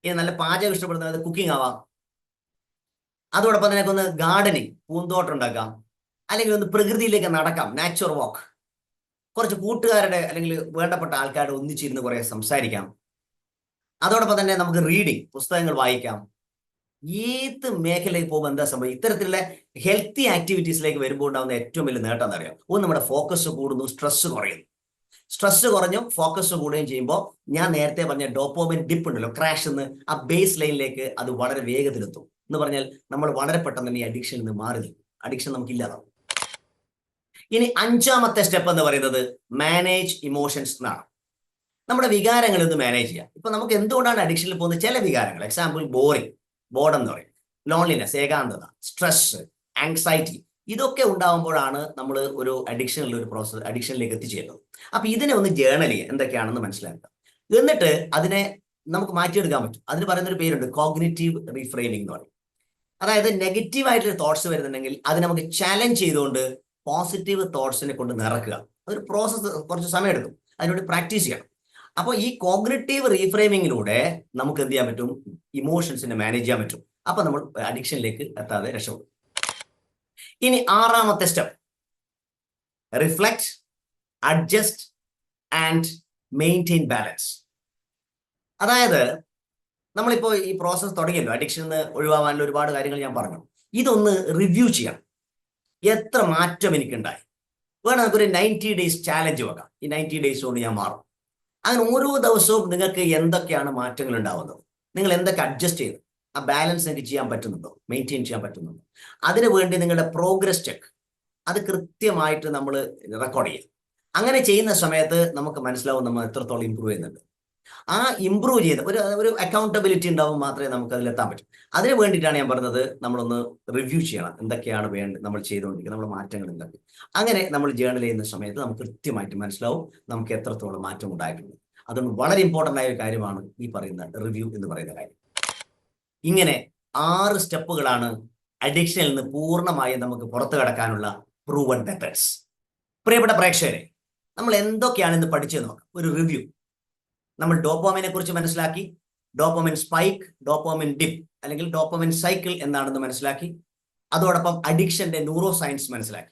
ഇനി നല്ല പാചകം ഇഷ്ടപ്പെടുന്നത് കുക്കിംഗ് ആവാം. അതോടൊപ്പം തന്നെ ഒന്ന് ഗാർഡനിങ്, പൂന്തോട്ടം ഉണ്ടാക്കാം, അല്ലെങ്കിൽ ഒന്ന് പ്രകൃതിയിലേക്ക് നടക്കാം, നാച്ചുറൽ വാക്ക്. കുറച്ച് കൂട്ടുകാരുടെ അല്ലെങ്കിൽ വേണ്ടപ്പെട്ട ആൾക്കാരുടെ ഒന്നിച്ചിരുന്ന് കുറെ സംസാരിക്കാം. അതോടൊപ്പം തന്നെ നമുക്ക് റീഡിങ്, പുസ്തകങ്ങൾ വായിക്കാം. ഏത് മേഖലയിൽ പോകുമ്പോൾ എന്താ സംഭവം? ഇത്തരത്തിലുള്ള ഹെൽത്തി ആക്ടിവിറ്റീസിലേക്ക് വരുമ്പോൾ ഉണ്ടാകുന്ന ഏറ്റവും വലിയ നേട്ടം എന്നറിയാം. ഒന്ന്, നമ്മുടെ ഫോക്കസ് കൂടുന്നു, സ്ട്രെസ് കുറയുന്നു. സ്ട്രെസ് കുറഞ്ഞും ഫോക്കസ് കൂടുകയും ചെയ്യുമ്പോൾ ഞാൻ നേരത്തെ പറഞ്ഞ ഡോപ്പോമിൻ ഡിപ്പ് ഉണ്ടല്ലോ, ക്രാഷ് എന്ന്, ആ ബേസ് ലൈനിലേക്ക് അത് വളരെ വേഗത്തിലെത്തും. എന്ന് പറഞ്ഞാൽ നമ്മൾ വളരെ പെട്ടെന്ന് തന്നെ ഈ അഡിക്ഷനിൽ നിന്ന് മാറി നിൽക്കും. അഡിക്ഷൻ നമുക്ക് ഇല്ലാതാവും. ഇനി 5ാമത്തെ സ്റ്റെപ്പ് എന്ന് പറയുന്നത് മാനേജ് ഇമോഷൻസ് എന്നാണ്. നമ്മുടെ വികാരങ്ങൾ ഒന്ന് മാനേജ് ചെയ്യാം. ഇപ്പൊ നമുക്ക് എന്തുകൊണ്ടാണ് അഡിക്ഷനിൽ പോകുന്നത്? ചില വികാരങ്ങൾ, എക്സാമ്പിൾ ബോർഡം എന്ന് പറയും, ലോൺലിനെസ്, ഏകാന്തത, സ്ട്രെസ്, ആങ്സൈറ്റി, ഇതൊക്കെ ഉണ്ടാകുമ്പോഴാണ് നമ്മൾ ഒരു അഡിക്ഷനിലേക്ക് എത്തിച്ചേരുന്നത്. അപ്പൊ ഇതിനെ ഒന്ന് ജേണൽ ചെയ്യുക, എന്തൊക്കെയാണെന്ന് മനസ്സിലാക്കുക. എന്നിട്ട് അതിനെ നമുക്ക് മാറ്റിയെടുക്കാൻ പറ്റും. അതിന് പറയുന്ന ഒരു പേരുണ്ട്, കോഗ്നിറ്റീവ് റീഫ്രെയിമിംഗ് എന്ന് പറയും. അതായത് നെഗറ്റീവ് ആയിട്ടുള്ള തോട്ട്സ് വരുന്നുണ്ടെങ്കിൽ അത് നമുക്ക് ചാലഞ്ച് ചെയ്തുകൊണ്ട് പോസിറ്റീവ് തോട്ട്സിനെ കൊണ്ട് നിറക്കുക. അതൊരു പ്രോസസ്സ്, കുറച്ച് സമയം എടുക്കും, അതിനുവേണ്ടി പ്രാക്ടീസ് ചെയ്യണം. അപ്പോൾ ഈ കോഗ്നിറ്റീവ് റീഫ്രെയിമിങ്ങിലൂടെ നമുക്ക് എന്ത് ചെയ്യാൻ പറ്റും? ഇമോഷൻസിനെ മാനേജ് ചെയ്യാൻ പറ്റും. അപ്പൊ നമ്മൾ അഡിക്ഷനിലേക്ക് എത്താതെ രക്ഷപ്പെടും. ഇനി 6ാമത്തെ step, reflect, adjust and maintain balance. അതായത് നമ്മളിപ്പോൾ ഈ പ്രോസസ്സ് തുടങ്ങിയല്ലോ, അഡിക്ഷനിൽ നിന്ന് ഒഴിവാകാനുള്ള ഒരുപാട് കാര്യങ്ങൾ ഞാൻ പറഞ്ഞു. ഇതൊന്ന് റിവ്യൂ ചെയ്യണം. എത്ര മാറ്റം എനിക്കുണ്ടായി? വേണം നമുക്കൊരു 90 ഡേയ്സ് ചാലഞ്ച് വെക്കാം. ഈ 90 ഡേയ്സ് കൊണ്ട് ഞാൻ മാറും. അങ്ങനെ ഓരോ ദിവസവും നിങ്ങൾക്ക് എന്തൊക്കെയാണ് മാറ്റങ്ങൾ ഉണ്ടാവുന്നത്, നിങ്ങൾ എന്തൊക്കെ അഡ്ജസ്റ്റ് ചെയ്തു, ആ ബാലൻസ് എനിക്ക് ചെയ്യാൻ പറ്റുന്നുണ്ടോ, മെയിൻറ്റെയിൻ ചെയ്യാൻ പറ്റുന്നുണ്ടോ? അതിനു വേണ്ടി നിങ്ങളുടെ പ്രോഗ്രസ് ചെക്ക് അത് കൃത്യമായിട്ട് നമ്മൾ റെക്കോർഡ് ചെയ്യാം. അങ്ങനെ ചെയ്യുന്ന സമയത്ത് നമുക്ക് മനസ്സിലാവും നമ്മൾ എത്രത്തോളം ഇമ്പ്രൂവ് ചെയ്യുന്നുണ്ട്. ആ ഇമ്പ്രൂവ് ചെയ്ത് ഒരു അക്കൗണ്ടബിലിറ്റി ഉണ്ടാവും, മാത്രമേ നമുക്ക് അതിലെത്താൻ പറ്റൂ. അതിന് വേണ്ടിയിട്ടാണ് ഞാൻ പറഞ്ഞത്, നമ്മളൊന്ന് റിവ്യൂ ചെയ്യണം, എന്തൊക്കെയാണ് നമ്മൾ ചെയ്തുകൊണ്ടിരിക്കുന്നത്, നമ്മുടെ മാറ്റങ്ങൾ എന്തൊക്കെ. അങ്ങനെ നമ്മൾ ജേർണൽ ചെയ്യുന്ന സമയത്ത് നമുക്ക് കൃത്യമായിട്ട് മനസ്സിലാവും നമുക്ക് എത്രത്തോളം മാറ്റം ഉണ്ടായിട്ടുണ്ട്. അതുകൊണ്ട് വളരെ ഇമ്പോർട്ടൻ്റ് ആയ ഒരു കാര്യമാണ് ഈ പറയുന്ന റിവ്യൂ എന്ന് പറയുന്ന കാര്യം. ഇങ്ങനെ 6 സ്റ്റെപ്പുകളാണ് അഡിക്ഷനിൽ നിന്ന് പൂർണ്ണമായും നമുക്ക് പുറത്തു കടക്കാനുള്ള പ്രൂവൺ മെത്തേഡ്സ്. പ്രിയപ്പെട്ട പ്രേക്ഷകരെ, നമ്മൾ എന്തൊക്കെയാണ് ഇന്ന് പഠിച്ചു നോക്കാം. ഒരു റിവ്യൂ. നമ്മൾ ഡോപാമിനെ കുറിച്ച് മനസ്സിലാക്കി, ഡോപാമിൻ സ്പൈക്ക്, ഡോപാമിൻ ഡിപ്പ് അല്ലെങ്കിൽ ഡോപാമിൻ സൈക്കിൾ എന്താണെന്ന് മനസ്സിലാക്കി. അതോടൊപ്പം അഡിക്ഷന്റെ ന്യൂറോ സയൻസ് മനസ്സിലാക്കി.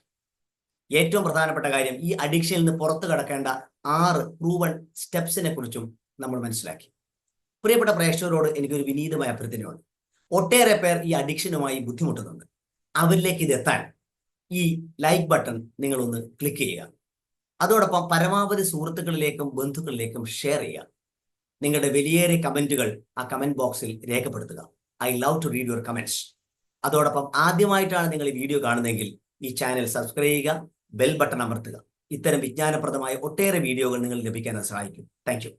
ഏറ്റവും പ്രധാനപ്പെട്ട കാര്യം, ഈ അഡിക്ഷനിൽ നിന്ന് പുറത്തു കടക്കേണ്ട 6 പ്രൂവൺ സ്റ്റെപ്സിനെ കുറിച്ചും നമ്മൾ മനസ്സിലാക്കി. പ്രിയപ്പെട്ട പ്രേക്ഷകരോട് എനിക്കൊരു വിനീതമായ അഭ്യർത്ഥനയുണ്ട്. ഒട്ടേറെ പേർ ഈ അഡിക്ഷനുമായി ബുദ്ധിമുട്ടുന്നുണ്ട്. അവരിലേക്ക് ഇതെത്താൻ ഈ ലൈക്ക് ബട്ടൺ നിങ്ങളൊന്ന് ക്ലിക്ക് ചെയ്യുക. അതോടൊപ്പം പരമാവധി സുഹൃത്തുക്കളിലേക്കും ബന്ധുക്കളിലേക്കും ഷെയർ ചെയ്യുക. നിങ്ങളുടെ വിലയേറിയ കമന്റുകൾ ആ കമന്റ് ബോക്സിൽ രേഖപ്പെടുത്തുക. I love to read your comments. അതോടൊപ്പം ആദ്യമായിട്ടാണ് നിങ്ങൾ ഈ വീഡിയോ കാണുന്നതെങ്കിൽ ഈ ചാനൽ സബ്സ്ക്രൈബ് ചെയ്യുക, ബെൽ ബട്ടൺ അമർത്തുക. ഇത്തരം വിജ്ഞാനപ്രദമായ ഒട്ടേറെ വീഡിയോകൾ നിങ്ങൾ ലഭിക്കാൻ സഹായിക്കും. Thank U.